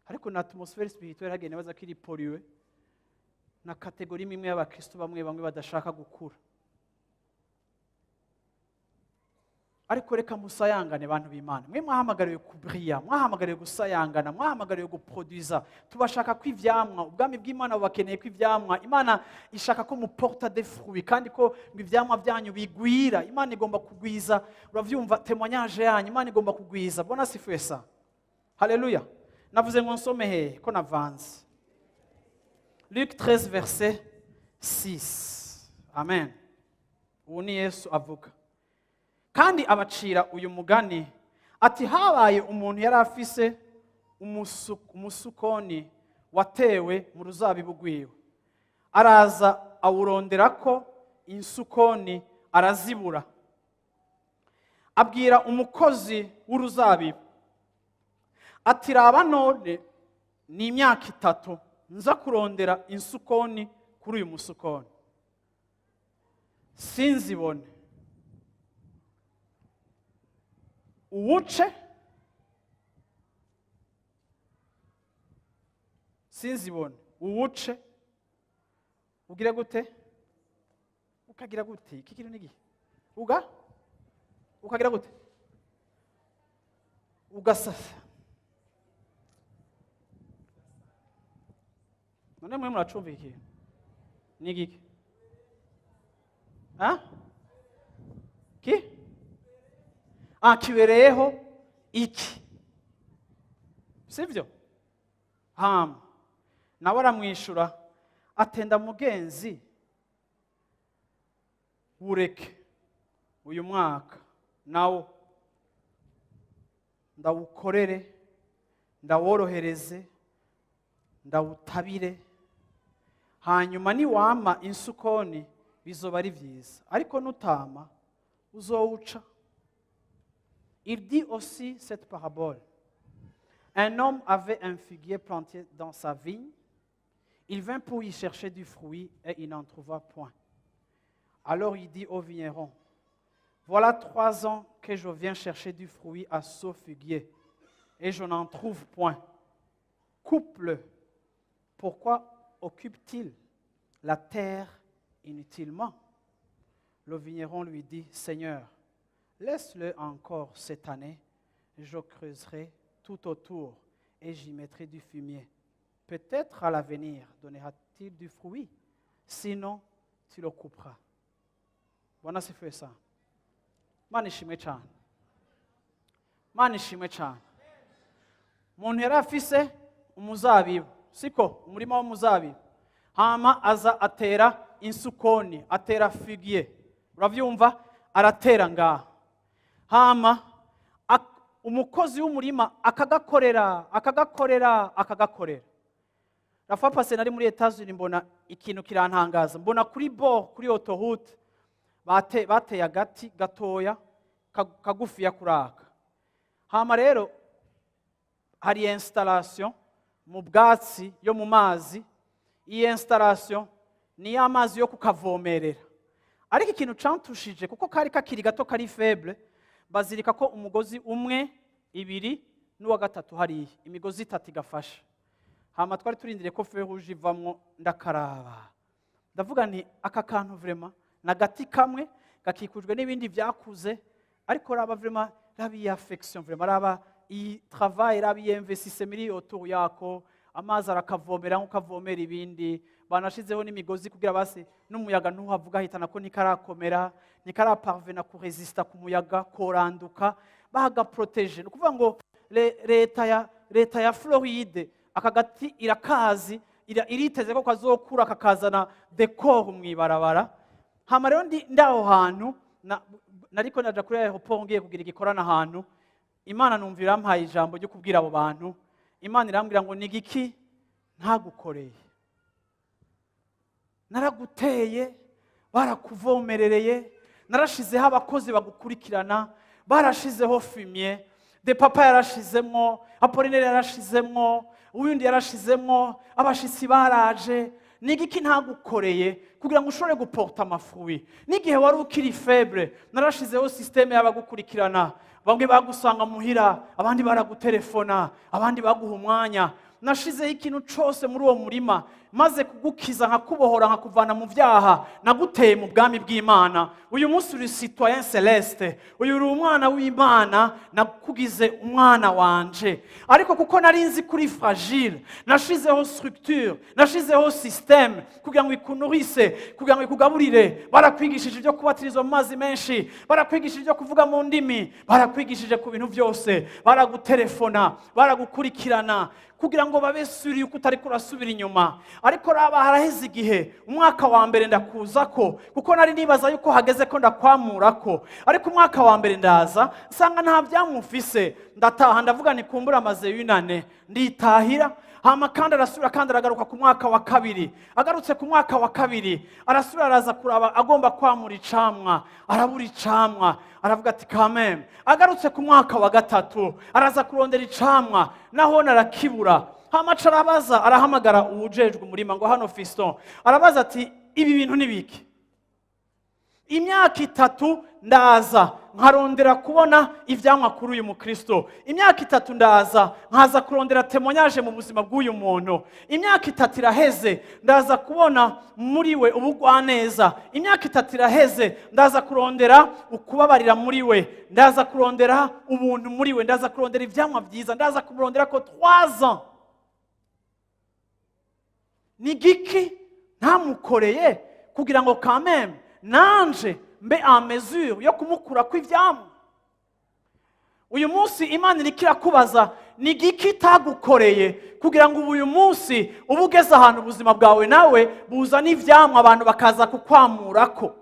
Ariko na atmosphere spirituelle hagenda baza kiri pollué na kategori imwe y'abakristo bamwe badashaka gukura. Ariko reka musayangane bantu b'Imana. Mwe mwahamagariwe kubriya, mwahamagariwe gusayangana, mwahamagariwe guproduza. Tubashaka kwivyamwa, ubwami bw'Imana bubakeneye kwivyamwa. Imana ishaka ko muporta des fruits kandi ko ivyamwa byanyu bigwira. Imana igomba kugwiza. Uravyumva témoignage yanyu, Imana igomba kugwiza. Bona sifuye ça. Haleluya. Navuze ngo nsome he ko navanze. Luc 13 verset 6. Amen. Uwo ni Yesu avuga. Kandi abacira uyu mugani ati habaye umuntu yari afise umusukoni watewe mu ruzabibu rwiwe. Araza awuronderako insukoni arazibura. Abwira umukozi w'uruzabibu ati raba none ni imyaka 3 nza kurondera insukoni kuri uyu musukoni sinzibone, uwuce sinzibone, uwuce ugire gute, ukagira gute, iki kintu nigi ukagira gute, ugasasa. None mwe muracumva iki nigiki ki kibereyeho iki, sivyo? Nawe aramwishura atenda mugenzi, ureke uyu mwaka nawo ndawukorere, ndaworohereze, ndawutabire, hanyuma niwama insukoni bizoba ari vyiza, ariko nutama uzowuca. Il dit aussi cette parabole. Un homme avait un figuier planté dans sa vigne. Il vint pour y chercher du fruit et il n'en trouva point. Alors il dit au vigneron, voilà 3 ans que je viens chercher du fruit à ce figuier et je n'en trouve point. Coupe-le. Pourquoi occupe-t-il la terre inutilement? Le vigneron lui dit, Seigneur, laisse-le encore cette année, je creuserai tout autour et j'y mettrai du fumier. Peut-être à l'avenir donnera-t-il du fruit, sinon tu le couperas. Bwana sifiwe sana. Mana ishimwe cyane. Mana ishimwe cyane. Umuntu yari afise umuzabibu, siko umurima w'umuzabibu, hama aza atera insukoni, atera figuier, uravyumva, aratera ngaha, hama umukozi w'umurima akagakorera. La fois passée nari muri Etats-Unis mbona ikintu kirantangaza, mbona kuri autoroute bateye agati gatoya kagufiya kuraka, hama rero hari installation mu bwatsi yo mu mazi. Iyi installation ni y'amazi yo kukavomerera, ariko ikintu cantushije kuko kari kakiri gato, kari faible, bazirika ko umugozi umwe, 2 n'uwa gatatu hariya, imigozi 3 igafasha. Hama twari turindiriye ko feu rouge ivamwo, ndakaraba ndavuga nti aka kantu vraiment na gati kamwe gakikujwe n'ibindi vyakuze, ariko raba vraiment rabi affection, vraiment raba i travail, rabi investisse muri autour yako, amazi arakavomera nk'ukavomera ibindi, banashizeho n'imigozi kugira base n'umuyaga ntuhavuga hitana ko nikarakomera, nikaraparvena ku resista ku muyaga, koranduka, bahaga protege. Nukuvuga ngo leta ya Floride akagati irakazi, iriteze ko kazokura kakazana decor mwibarabara. Hama rero ndaho hantu nariko naja kuri aeroport ngiye kugira igikorana ahantu, Imana numvira mpaye ijambo ryo kubwira abo bantu. Imana irambwira ngo nigiki ntagukoreye, naraguteye, barakuvomerereye, narashizeho abakozi bagukurikirana, barashizeho fumier, de papa yarashizemwo, Apollinaire yarashizemwo, uwundi yarashizemwo, abashitsi baraje. Nigiki ntagukoreye kugira ngo ushobore guporta amafruit? Nigihe wari ukiri faible, narashizeho systeme y'abagukurikirana, bamwe bagusanga muhira, abandi baragutelefona, abandi baguha umwanya. Nashizeho ikintu cyose muri uwo murima, maze kugukiza nkakubohora nkakuvana mu vyaha, naguteye mu bwami bw'Imana. Uyu munsi uri citoyen celeste, uyu uri umwana w'Imana, nakugize umwana wanje. Ariko kuko narinzi kuri fragile, nashizeho structure, nashizeho système kugira ngo ikunurise, kugira ngo ikugaburire. Barakwigishije ibyo kubatirizwa mu mazi menshi, barakwigishije ibyo kuvuga mu ndimi, barakwigishije ku bintu byose, baragutelefona, baragukurikirana kugira ngo babe suri yuko utari kurasubira inyuma. Ariko raba haraheze igihe, umwaka wa mbere ndakuzako kuko nari nibaza yuko hageze ko ndakwamurako, ariko umwaka wa mbere ndaza nsanga nta byamufise, ndataha ndavuga ni kumbura amaze yunane, nditahira. Hama kandi arasubira kandi aragaruka ku mwaka wa kabiri. Agarutse ku mwaka wa kabiri arasubira araza kuraba agomba kwamura icamwa, arabura icamwa, aravuga ati kameme. Agarutse ku mwaka wa gatatu araza kurondera icamwa, naho narakibura. hamaca arabaza, arahamagara uwujejwe umurima ngo hano Fiston, arabaza ati ibi bintu ni biki? Imyaka 3 ndaza nkarondera kubona ivyamwa kuri uyu mukristo, imyaka 3 ndaza nkaza kurondera témoignage mu buzima bw'uyu muntu, imyaka 3 iraheze ndaza kubona muri we ubugwaneza, imyaka 3 iraheze ndaza kurondera ukubabarira muri we, ndaza kurondera ubuntu muri we, ndaza kurondera ivyamwa byiza, ndaza kurondera ko 3 ans. Ni giki ntamukoreye kugira ngo quand même nanje mbe en mesure yo kumukura kw'ivyamwa? Uyu munsi Imana irikira kubaza, ni giki tagukoreye kugira ngo uyu munsi ubugeze ahantu ubuzima bwawe nawe buzana ivyamwa abantu bakaza kukwamurako?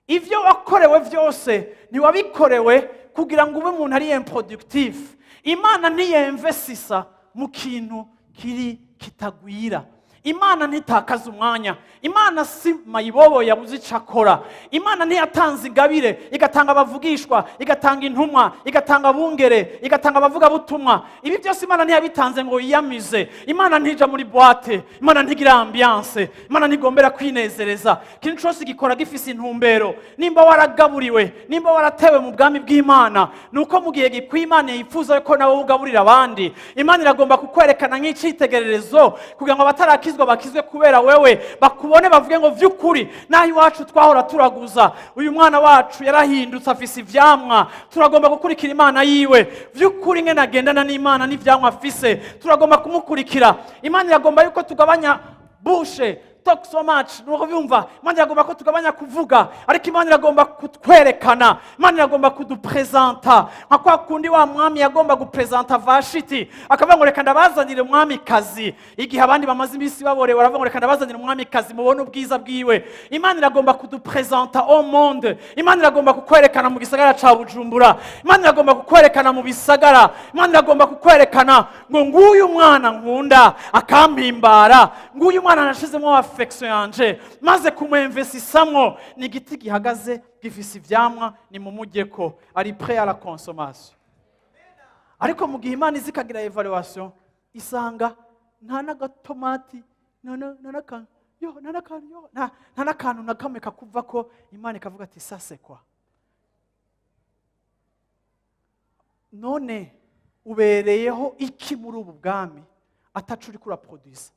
Ivyo wakorewe vyose ntiwabikorewe kugira ngo ube umuntu ari improductif. Imana ntiyemvesisa mu kintu kiri kitagwira. Imana ntitakaza umwanya. Imana si mayibobo yabuze icakora. Imana ntiyatanze ingabire igatanga abavugishwa, igatanga intumwa, igatanga abungere, igatanga abavuga butumwa. Ibi byose Imana ntiyabitanze ngo yiyamize. Imana ntija muri boîte, Imana ntigira ambiance, Imana ntigombera kwinezereza. Kintu cyose gikora gifise intumbero. Nimba waragaburiwe, nimba waratewe mu bwami bw'Imana, nuko mu gihe gikwiye Imana yifuza ko nawe ugaburira abandi. Imana iragomba kukwerekana nk'icitegererezo kugira ngo abatarakizwa bakizwe kubera wewe, bakubone bavuge ngo vy'ukuri nahi wacu twahora turaguza, uyu mwana wacu yarahindutse afise ivyamwa. Turagomba gukurikira Imana yiwe vy'ukuri, ngene agendana n'Imana n'ivyamwa afise, turagomba kumukurikira. Imana iragomba yuko tugabanya bushe talk so much, nuvyumva. Imana iragomba ko tugabanya kuvuga, ariko Imana iragomba kutwerekana, Imana iragomba kudupresenta nka kwa kundi wa mwami yagomba gupresenta Vashiti akavuga ngo reka ndabazanire umwami kazi, igihe abandi bamaze imisi baborewe aravuga ngo reka ndabazanire umwami kazi mubone ubwiza bwiwe. Imana iragomba kudupresenta au monde. Imana iragomba kukwerekana mu gisagara ca Bujumbura, Imana iragomba kukwerekana mu bisagara, Imana iragomba kukwerekana ngo nguyu mwana nkunda akampimbara, nguyu mwana nashizemo affection yanje maze kumwemvesisamwo. Ni igiti gihagaze gifise ivyamwa, ni mu mujyeko, ari prêt à la consommation. Ariko mu gihe Imana izikagira evaluation isanga nta n'agatomati nta n'akantu na kamwe kakuva ko Imana ikavuga ati ça c'est quoi? None ubereyeho iki muri ubu bwami atacu uri kuraproduce?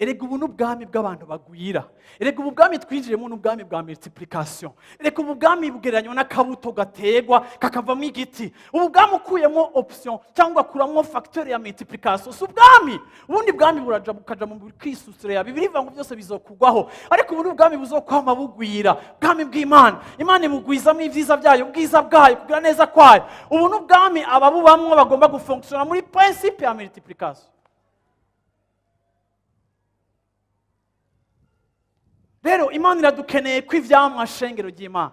Erega ubu n'ubwami bw'abantu bagwira. Erega ubu bwami twinjiremo n'ubwami bwa multiplication. Erega ubu bwami bugereranywa n'akabuto gategwa kakavamo igiti. Ubu bwami ukuyemo option cyangwa kuramwo facteur ya multiplication. Si ubwami. Ubundi bwami buraja bukaja mu kwisusira. Bibiri bivuga ngo byose bizokugwaho. Ariko ubu n'ubwami buzokwama bugwira. Bwami bw'Imana. Imana ibugwizamo ivyiza byayo, ubwiza bwayo, kugira neza kwayo. Ubu n'ubwami ababubamwe bagomba gufonctiona muri principe ya multiplication. Rero Imana iradukeneye kw'ivyamwa shengero ry'Imana.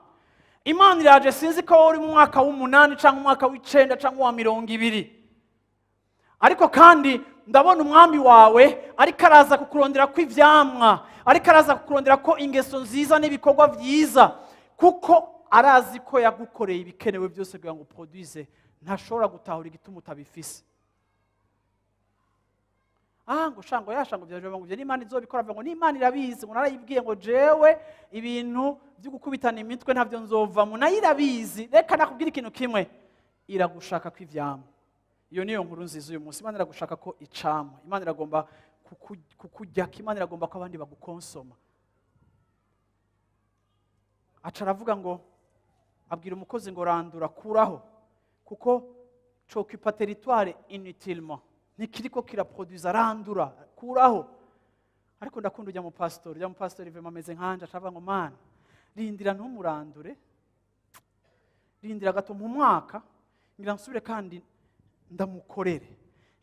Imana iraje, sinzi ko uri mu mwaka w'8 cyangwa umwaka w'9 cyangwa wa 20, ariko kandi ndabona umwami wawe ariko araza kukurondera kw'ivyamwa, ariko araza kukurondera ko ingeso nziza n'ibikorwa byiza, kuko arazi ko yagukoreye ibikenewe byose kugira ngo produise. Ntashobora gutahura igituma utabifise. Ngo shango yashango byaje ngo bye n'Imana izobikora, ngo n'Imana irabizi, ngo narayibwiye ngo jewe ibintu byo gukubitana imitwe ntavyo nzova mu, nayirabizi. Reka nakubwira ikintu kimwe, iragushaka kw'ivyamwa. Iyo niyo nkuru nziza uyu munsi. Imana iragushaka ko icamwa, Imana iragomba kukujya, Imana iragomba ko abandi bagukonsoma. Aca aravuga ngo abwira umukozi ngo randura, kuraho, kuko c'occupa territoire inutilement, nikiriko kiraproduza, randura, kuraho. Ariko ndakunda ujya mu pastor vema ameze nkanje, acavuga ngo mana rindira ntumurandure, rindira gato mu mwaka ngira nsubire kandi ndamukorere,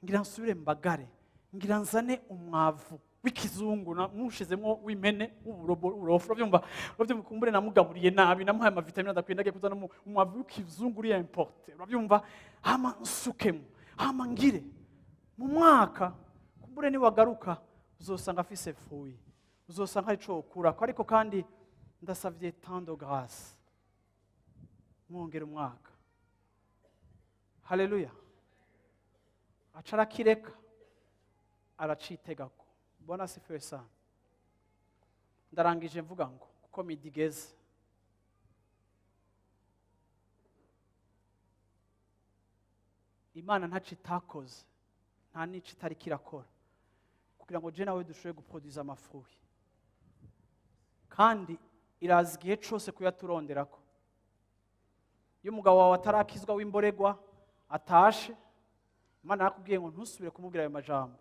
ngira nsubire mbagare, ngira nzane umwavu w'ikizungu namushizemo w'imene urofro byumva kumbure namugaburiye nabi, namuhaye amavitamine adakwindage kuzana umwavu w'ikizungu uri importe, urabyumva, hama nsukemo, hama ngire mu mwaka kumbure ni wagaruka uzosanga afise fuyi, uzosanga ari cyo kurako. Ariko kandi ndasavye tant de grâce, mwongera umwaka. Haleluya. Acara kireka aracitegako. Bwana asifiwe sana. Ndarangije mvuga ngo kuko midigeze Imana ntaco itakoze nta nico itari kirakora kugira ngo je nawe dushoboye guproduza amafruit, kandi irazi igihe cose kuyaturonderako. Iyo umugabo wawe atarakizwa w'imboregwa atashe, Imana yakubwiye ngo ntusubire kumubwira ayo majambo.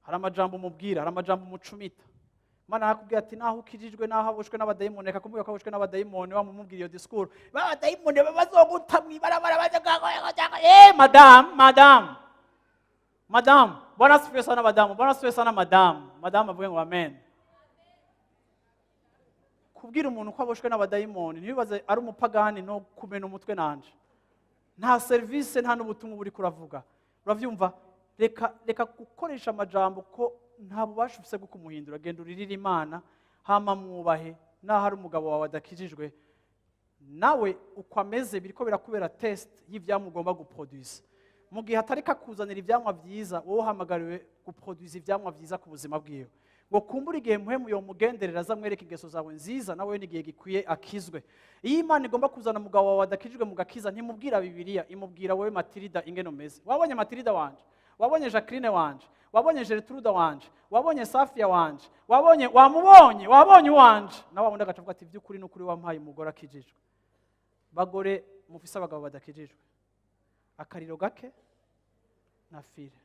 Hari amajambo umubwira, hari amajambo umucumita. Imana yakubwiye ati naho ukijijwe naho aboshwe n'abadayimoni, reka kumubwira ko aboshwe n'abadayimoni wamumubwira iyo discours. Abadayimoni bazoguta mwibarabara madam, Bwana asifiwe sana madamu, Bwana asifiwe sana madamu. Madamu avuge ngo amen. Kubwira umuntu ko aboshwe n'abadayimoni ntibibaze ari umupagani no kumena umutwe nanje. Nta service nta n'ubutumwa buri kuravuga. Uravyumva? Reka gukoresha amajambo ko nta bubasha ufise bwo kumuhindura. Genda uririre Imana hama mwubahe, naho ari umugabo wawe adakijijwe nawe uko ameze biriko birakubera test y'ivyamwa ugomba guproduce. Mu gihe atari kakuzanira ivyamwa vyiza, wowe uhamagariwe guproduce ivyamwa vyiza ku buzima bwiwe. Ngo kumbura igihe muhemu yo mugenderera azamwereka ingeso zawe nziza, nawe n'igihe gikwiye akizwe. Iyo Imana igomba kuzana umugabo wawe adakijijwe mu gakiza, ntimubwira Bibiliya, imubwira wowe Matilda ingene umeze. Wabonye Matilda wanje, wabonye Jacqueline wanje, wabonye Gertrude wanje, wabonye Safia wanje, wabonye wanje. Nawe wundi agacavuga ati by'ukuri n'ukuri wampaye umugore akijijwe. Bagore mufise abagabo badakijijwe, akariro gake na fire,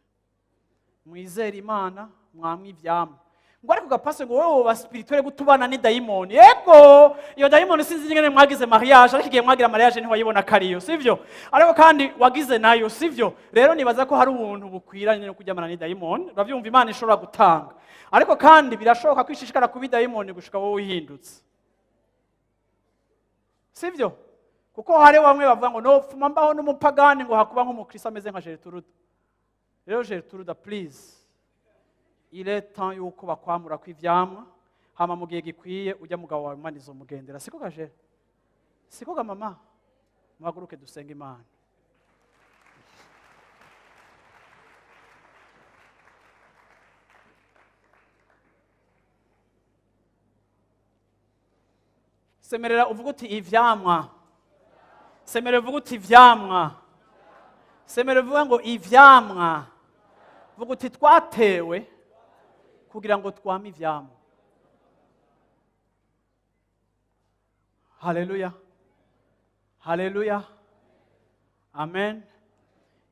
mwizera Imana mwamwe ivyamwa. Ngo ariko gapase ngo wowe ba spirituel gutubana ni dayimoni. Yego iyo dayimoni sinzi ingene mwagize mariage, ariko igihe mwagira mariage ntiwayibona kariyo, sivyo? Ariko kandi wagize nayo, sivyo? Rero nibaza ko hari ubuntu bukwiranye no kujyamana ni dayimoni. Uravyumva Imana ishobora gutanga, ariko kandi birashoboka kwishishikara kubi dayimoni gushika wowe uhindutse, sivyo? Kuko hari bamwe bavuga ngo no fuma mbaho n'umupagani ngo hakuba nk'umukristo ameze nka Gertrude. Rero Gertrude, please, il est temps yuko bakwamura kw'ivyamwa, hama mu gihe gikwiye ujya mugabo wawe Imana izomugendera. Siko gaje? Siko ga mama? Muhaguruke dusenga Imana. Semerera uvuga uti ivyamwa. Semerera uvuga uti ivyamwa. Semerera uvuga ngo ivyamwa. Vuga uti twatewe kugira ngo twame ivyamwa. Haleluya. Haleluya. Amen.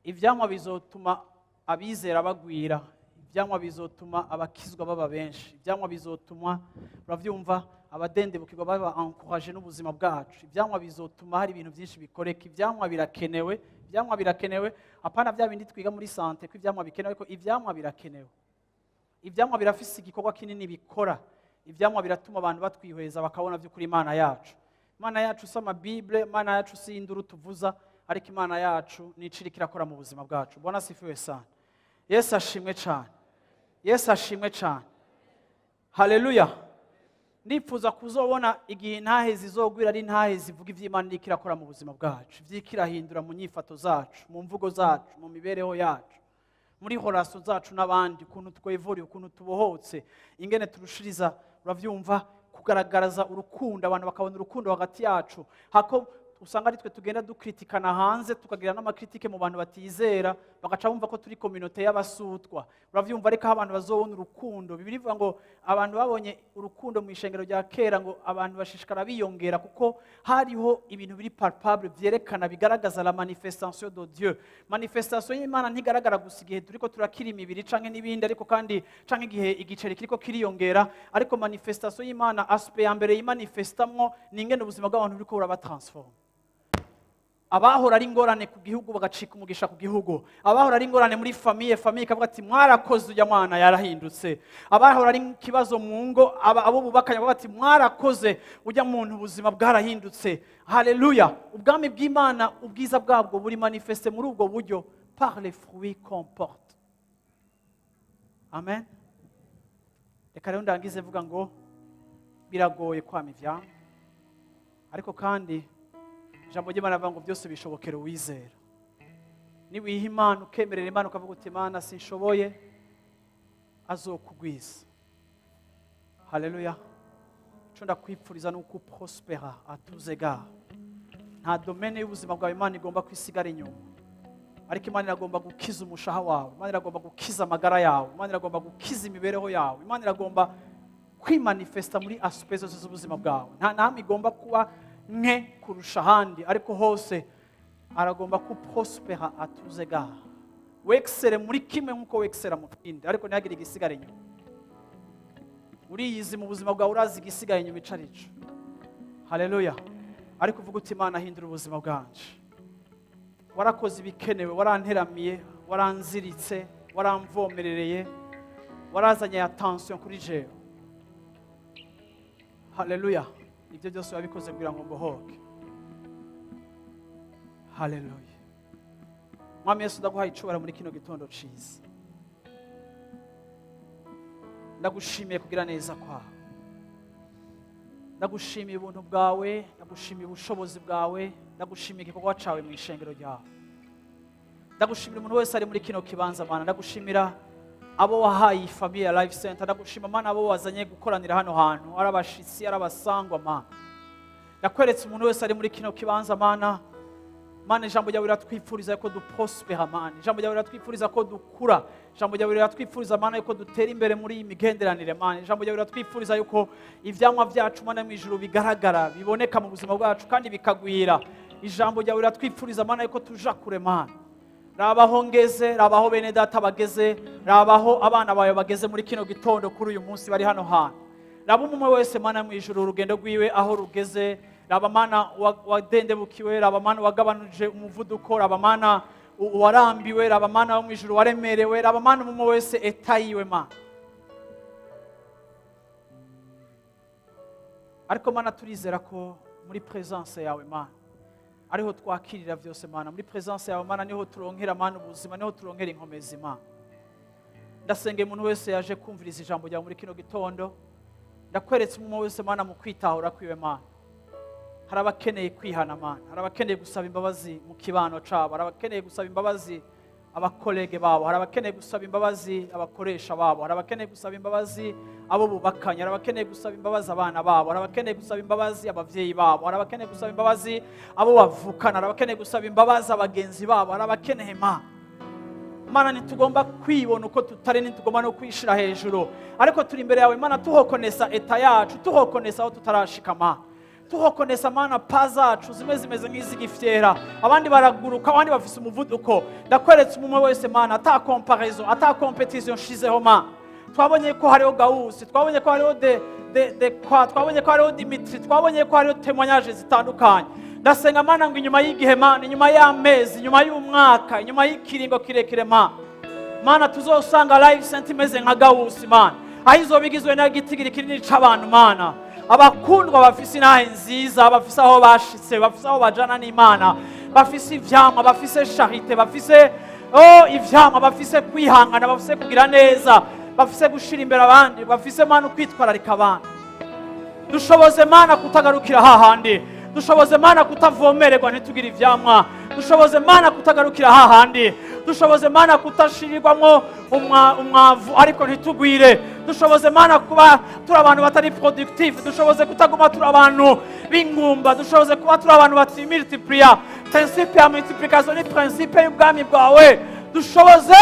Ivyamwa bizotuma abizera bagwira. Ivyamwa bizotuma abakizwa baba benshi. Ivyamwa bizotuma uravyumva abadende bukirwa baba encourager n'ubuzima bwacu. Ivyamwa bizotuma hari ibintu byinshi bikoreka. Ivyamwa birakenewe. Ivyamwa birakenewe. Apana bya bindi twiga muri santé ko ivyamwa bikenewe, ko ivyamwa birakenewe. Ivyamwa birafise igikorwa kinini bikora. Ivyamwa biratuma abantu batwihweza bakabona by'ukuri Imana yacu. Imana yacu soma Bible, Imana yacu si induru tuvuza, ariko Imana yacu niciri kirakora mu buzima bwacu. Bwana sifiwe sana. Yesu ashimwe cyane. Yesu ashimwe cyane. Haleluya. Nifuza kuzobona igihe intahe zizogwira ari intahe zivuga ivy'Imana ikirakora mu buzima bwacu, vyikirahindura mu nyifato zacu, mu mvugo zacu, mu mibereho yacu, muri horaso zacu n'abandi, ukuntu twevuriye, ukuntu tubohotse, ingene turushiriza uravyumva kugaragaraza urukundo, abantu bakabona urukundo hagati yacu. Hako usanga ari twe tugenda dukritikana hanze, tukagira n'amakritike mu bantu batizera, bagaca bumva ko turi community y'abasutwa. Uravyumva ariko abantu bazobona urukundo. Bibiri bivuga ngo abantu babonye urukundo mu ishengero rya kera, ngo abantu bashishikara biyongera kuko hariho ibintu biri palpable vyerekana bigaragaza la manifestation de Dieu. Manifestation y'Imana ntigaragara gusa igihe turiko turakira imibiri canke n'ibindi, ariko kandi canke igihe igiceri kiriko kiriyongera, ariko manifestation y'Imana aspect ya mbere yimanifestamwo ni ingene ubuzima bw'abantu buriko burabatransforma. Abahora ari ingorane ku gihugu bagacika umugisha ku gihugu. Abahora ari ingorane muri famille ikavuga ati mwarakoze ujya mwana yarahindutse. Abahora ari kibazo mu ngo, abo bubakanye bavuga ati mwarakoze ujya muntu ubuzima bwarahindutse. Haleluya. Ubwami bw'Imana ubwiza bwabwo buri manifeste muri ubwo buryo par les fruits qu'on porte. Amen. Reka rero ndangize vuga ngo biragoye kwama ivyamwa, ariko kandi ijambo ry'Imana rivuga ngo byose bishobokera uwizera. Niwiha Imana ukemerera Imana ukavuga uti Imana sinshoboye, azokugwiza. Haleluya. Cyo ndakwipfuriza nuko prospera atuzega. Nta domaine y'ubuzima bwawe Imana igomba kwisigara inyuma, ariko Imana iragomba gukiza umushaha wawe, Imana iragomba gukiza amagara yawe, Imana iragomba gukiza imibereho yawe, Imana iragomba kwimanifesta muri aspects zose z'ubuzima bwawe. Nta namwe igomba kuba nke kurusha ahandi, ariko hose aragomba ku prospera atuzega. Wexere muri kimwe nkuko wexera mu kindi, ariko ntihagire igisigara inyuma. Uriyizi mu buzima bwawe, urazi igisigaye inyuma icarico. Haleluya. Ariko uvuga uti Imana hindura ubuzima bwanje. Warakoze ibikenewe, waranteramiye, waranziritse, waramvomerereye, warazanye attention kuri jewe. Haleluya. Ibyo byose wabikoze kugira ngo mbohoke. Haleluya. Mwami Yesu, ndaguhaye icubahiro muri kino gitondo ciza. Ndagushimiye kugira neza kwawe. Ndagushimiye ubuntu bwawe, ndagushimiye ubushobozi bwawe, ndagushimiye igikorwa cawe mu ishengero ryawe. Ndagushimira umuntu wese ari muri kino kibanza Mana, ndagushimira abo wahaye family ya Life Center, ndagushima Mana abo wazanye gukoranira hano hantu, ari abashitsi, ari abasangwa Mana. Ndakweretse umuntu wese ari muri kino kibanza Mana. Mana, ijambo ryawe riratwifuriza ko duprospera Mana, ijambo ryawe riratwifuriza ko dukura, ijambo ryawe riratwifuriza Mana yuko dutera imbere muri iyi migenderanire Mana, ijambo ryawe riratwifuriza yuko ivyamwa vyacu Mana mu ijuru bigaragara, biboneka mu buzima bwacu kandi bikagwira. Ijambo ryawe riratwifuriza Mana yuko tuja kure Mana. Rabaho ngeze, rabaho bene data bageze, rabaho abana bawe bageze muri kino gitondo kuri uyu munsi bari hano hantu. Raba umwe wese Mana mu ijuru urugendo rwiwe aho rugeze, raba Mana wadendebukiwe, raba Mana wagabanuje umuvuduko, raba Mana warambiwe, raba Mana wo mu ijuru waremerewe, raba Mana umwe wese etayiwe Mana. Ariko Mana turizera ko muri presence yawe Mana ariho twakirira byose Mana, muri presence yawe Mana niho turonkera Mana ubuzima, niho turonkera inkomezi Mana. Ndasenge umuntu wese yaje kumviriza ijambo ryawe muri kino gitondo, ndakweretse umwe wese Mana mu kwitahura kwiwe Mana. Hari abakeneye kwihana Mana, hari abakeneye gusaba imbabazi mu kibano cabo, hari abakeneye gusaba imbabazi abakolege babo, hari abakeneye gusaba imbabazi abakoresha babo, hari abakeneye gusaba imbabazi abo bubakanye, hari abakeneye gusaba imbabazi abana babo, hari abakeneye gusaba imbabazi abavyeyi babo, hari abakeneye gusaba imbabazi abo bavukana, hari abakeneye gusaba imbabazi abagenzi babo, hari abakeneye Mana. Mana, ntitugomba kwibona uko tutari, ntitugomba no kwishira hejuru, ariko turi imbere yawe Mana tuhokonesa eta yacu, tuhokonesa aho tutarashika Mana. Tuhokonesa Mana pa zacu zimeze nk'izigifyera, abandi baraguruka, abandi bafise umuvuduko. Ndakweretse umwe wese Mana ata comparaison, ata competition shizeho Mana. Twabonye ko hariho Gausi, twabonye ko hariho twabonye ko hariho Dimitri, twabonye ko hariho témoignage zitandukanye. Ndasenga Mana ngo inyuma y'igihe Mana, inyuma y'amezi, inyuma y'umwaka, inyuma y'ikiringo kirekire Mana, Mana tuzosanga Life Center imeze nka Gausi Mana, aho izobigizwe n'agitigiri kinini c'abantu Mana. Abakundwa bafise inahe nziza, bafise aho bashitse, bafise aho bajana n'Imana, bafise ivyamwa, bafise charite, bafise ivyamwa, bafise kwihangana, bafise kugira neza, bafise gushira imbere abandi, bafise Mana kwitwararika abandi. Dushoboze Mana kutagarukira hahandi, dushoboze Mana kutavomererwa ntitugira ivyamwa, dushoboze Mana kutagarukira hahandi, dushoboze Mana kutashirirwamwo umwavu ariko ntitugwire, dushoboze Mana kuba turi abantu batari productive, dushoboze kutaguma turi abantu b'ingumba, dushoboze kuba turi abantu batimultiplier. Principe ya multiplication ni principe y'ubwami bwawe, dushoboze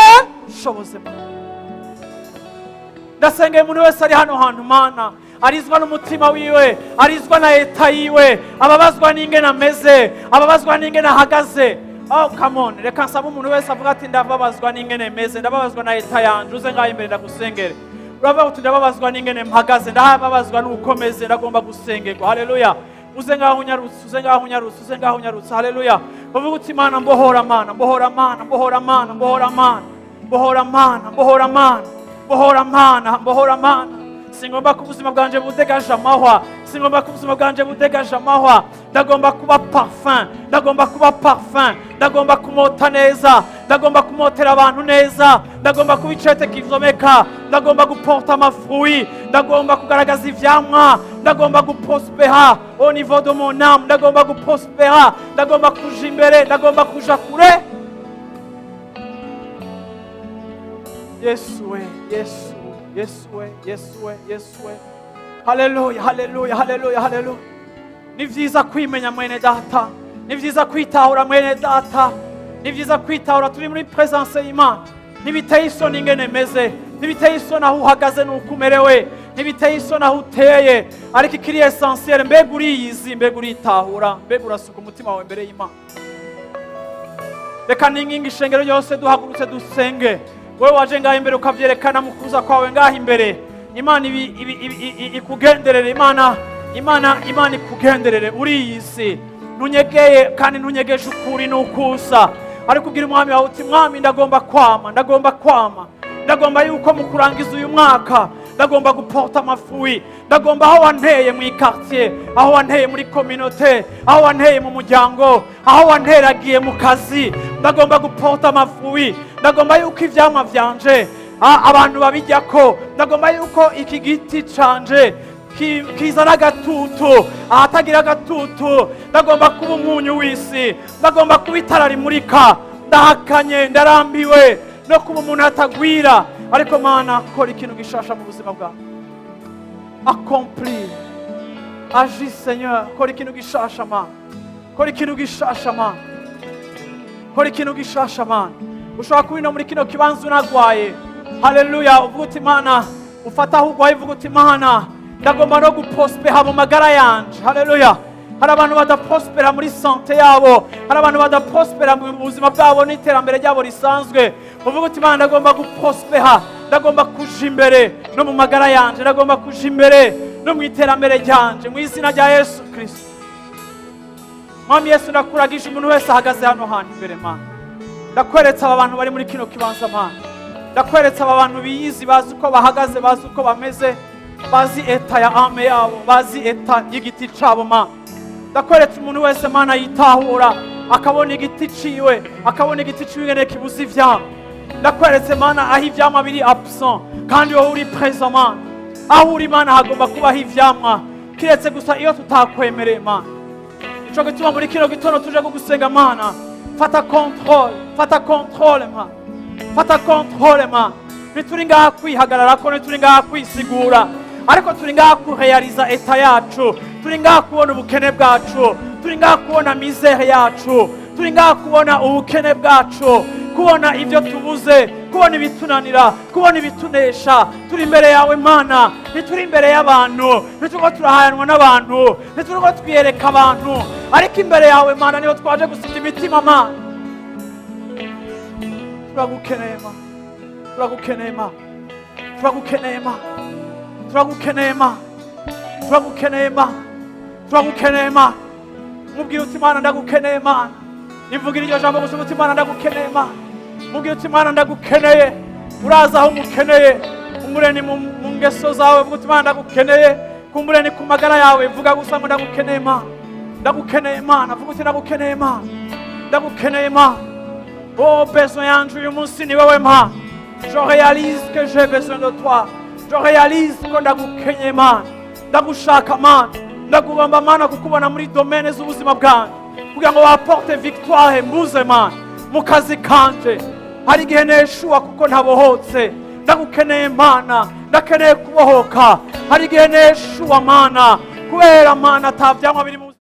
Ndasengeye umuntu wese ari hano hantu Mana, arizwa n'umutima wiwe, arizwa na eta yiwe, ababazwa n'ingene ameze, ababazwa n'ingene ahagaze. Oh come on, reka nsaba umuntu wese avuga ati ndababazwa n'ingene meze, ndababazwa na eta yanje, uze ngaho imbere ndagusengere. Uravuga uti ndababazwa n'ingene mpagaze, ndababazwa n'ukomeze, ndagomba gusengerwa. Haleluya. Uze ngaho unyarutse, uze ngaho unyarutse, uze ngaho unyarutse. Haleluya. Uvuga uti Mana mbohora Mana, mbohora Mana, mbohora Mana, mbohora Mana, mbohora Mana, mbohora Mana, mbohora Mana, mbohora Mana. Singomba kubuzima bwanje budegaje amahwa, singomba kubuzima bwanje budegaje amahwa. Ndagomba kuba parfum, ndagomba kuba parfum, ndagomba kumota neza, ndagomba kumotera abantu neza, ndagomba kubicete kivomeka, ndagomba guporta amafruit, ndagomba kugaragaza ivyamwa, ndagomba guprospera au niveau de mon âme, ndagomba guprospera, ndagomba kuja imbere, ndagomba kuja kure. Yesu we, Yesu Yesu we, Yesu we, Yesu we. Haleluya, haleluya, haleluya, haleluya. Ni vyiza kwimenya mwene data, ni vyiza kwitahura mwene data, ni vyiza kwitahura turi muri presence y'Imana. Ntibiteye isoni ingene meze, ntibiteye isoni aho uhagaze n'uko umerewe, ntibiteye isoni aho uteye, ariko ikiri essentiel, mbega uriyizi, mbega uritahura, mbega urasuka umutima wawe imbere y'Imana. Reka ninginga ishengero ryose duhagurutse dusenge. Wewe waje ngaho imbere ukavyerekana mu kuza kwawe ngaho imbere. Imana ikugenderere, Imana ikugenderere, uriyizi. Ntunyegeye kandi ntunyegeje ukuri n'ukusa. Ariko ubwira umwami wawe uti mwami ndagomba kwama. Ndagomba yuko mu kurangiza uyu mwaka ndagomba guporta amafui, ndagomba aho wanteye mu quartier, aho wanteye muri communauté, aho wanteye mu muryango, aho wanteragiye mu kazi, ndagomba guporta amafui, ndagomba yuko ivyamwa vyanje abantu babijyako, ndagomba yuko iki giti canje kizana agatutu ahatagira agatutu, ndagomba kuba umunyu w'isi, ndagomba kuba itara rimurika. Ndahakanye, ndarambiwe no kuba umuntu atagwira, ariko Mana kora ikintu gishasha mu buzima bwawe. Accomplis, agis Seigneur, kora ikintu gishasha Mana, kora ikintu gishasha Mana, kora ikintu gishasha Mana. Ushobora kuba muri kino kibanza unagwaye, haleluya, uvuga uti Mana, ufata aho ugwaye uvuga uti Mana ndagomba no guprospera mu magara yanje, haleluya. Hari abantu badaprospera muri santé yabo, hari abantu badaprospera mu buzima bwabo n'iterambere ryabo risanzwe. Uvuga uti Mana ndagomba guprospera, ndagomba kuja imbere no mu magara yanje, ndagomba kuja imbere no mu iterambere ryanje mu izina rya Yesu Kristo. Mwami Yesu, ndakuragisha umuntu wese ahagaze hano hantu imbere Mana. Ndakweretsa aba bantu bari muri kino kibanza Mana, ndakweretsa aba bantu biyizi, bazi uko bahagaze, bazi uko bameze, bazi eta ya ame yabo, bazi eta y'igiti cabo Mana. Ndakweretsa umuntu wese Mana yitahura, akabona igiti ciwe, akabona igiti ciwe ngene kibuze ivyamwa. Ndakweretse Mana aho ivyamwa biri absent, kandi wowe uri présent Mana. Aho uri Mana hagomba kubaho ivyamwa, kiretse gusa iyo tutakwemereye Mana. Ico gituma muri kino gitondo tuje kugusenga Mana, fata contrôle Mana, fata contrôle Mana. Ntituri ngaha kwihagararako, ntituri ngaha kwisigura, ariko turi ngaha kurealiza eta yacu, turi ngaha kubona ubukene bwacu, turi ngaha kubona misère yacu, turi ngaha kubona ubukene bwacu, kubona ibyo tubuze, kubona ibitunanira, kubona ibitunesha. Turi imbere yawe Mana, ntituri imbere y'abantu, ntituko turahayanwa n'abantu, ntituko twiyereka abantu, ariko imbere yawe Mana niho twaje gusiga imitima Mana. Turagukeneye Mana, turagukeneye Mana, turagukeneye Mana, turagukeneye Mana, turagukeneye Mana, turagukeneye Mana. Mubwire uti Mana ndagukeneye Mana. Nivugira iryo jambo gusa uti Mana ndagukeneye Mana. Mubwire uti Mana ndagukeneye. Uraza aho umukeneye, umureni mu ngeso zawe, vuga uti Mana ndagukeneye. Kumureni ku magara yawe, vuga gusa ngo ndagukeneye Mana, ndagukeneye Mana, vuga uti ndagukeneye Mana, ndagukeneye Mana. Oh, besoin yanje uyu munsi ni wewe Mana. Je réalise que j'ai besoin de toi. Je réalise ko ndagukeneye Mana, ndagushaka Mana, ndagugomba Mana kukubona muri domaine z'ubuzima bwanjye, kugira ngo waporte victoire mbuze Mana mu kazi kanje. Hari igihe neshuwa kuko ntabohotse, ndagukeneye Mana, ndakeneye kubohoka. Hari igihe neshuwa Mana kubera Mana atavyamwa biri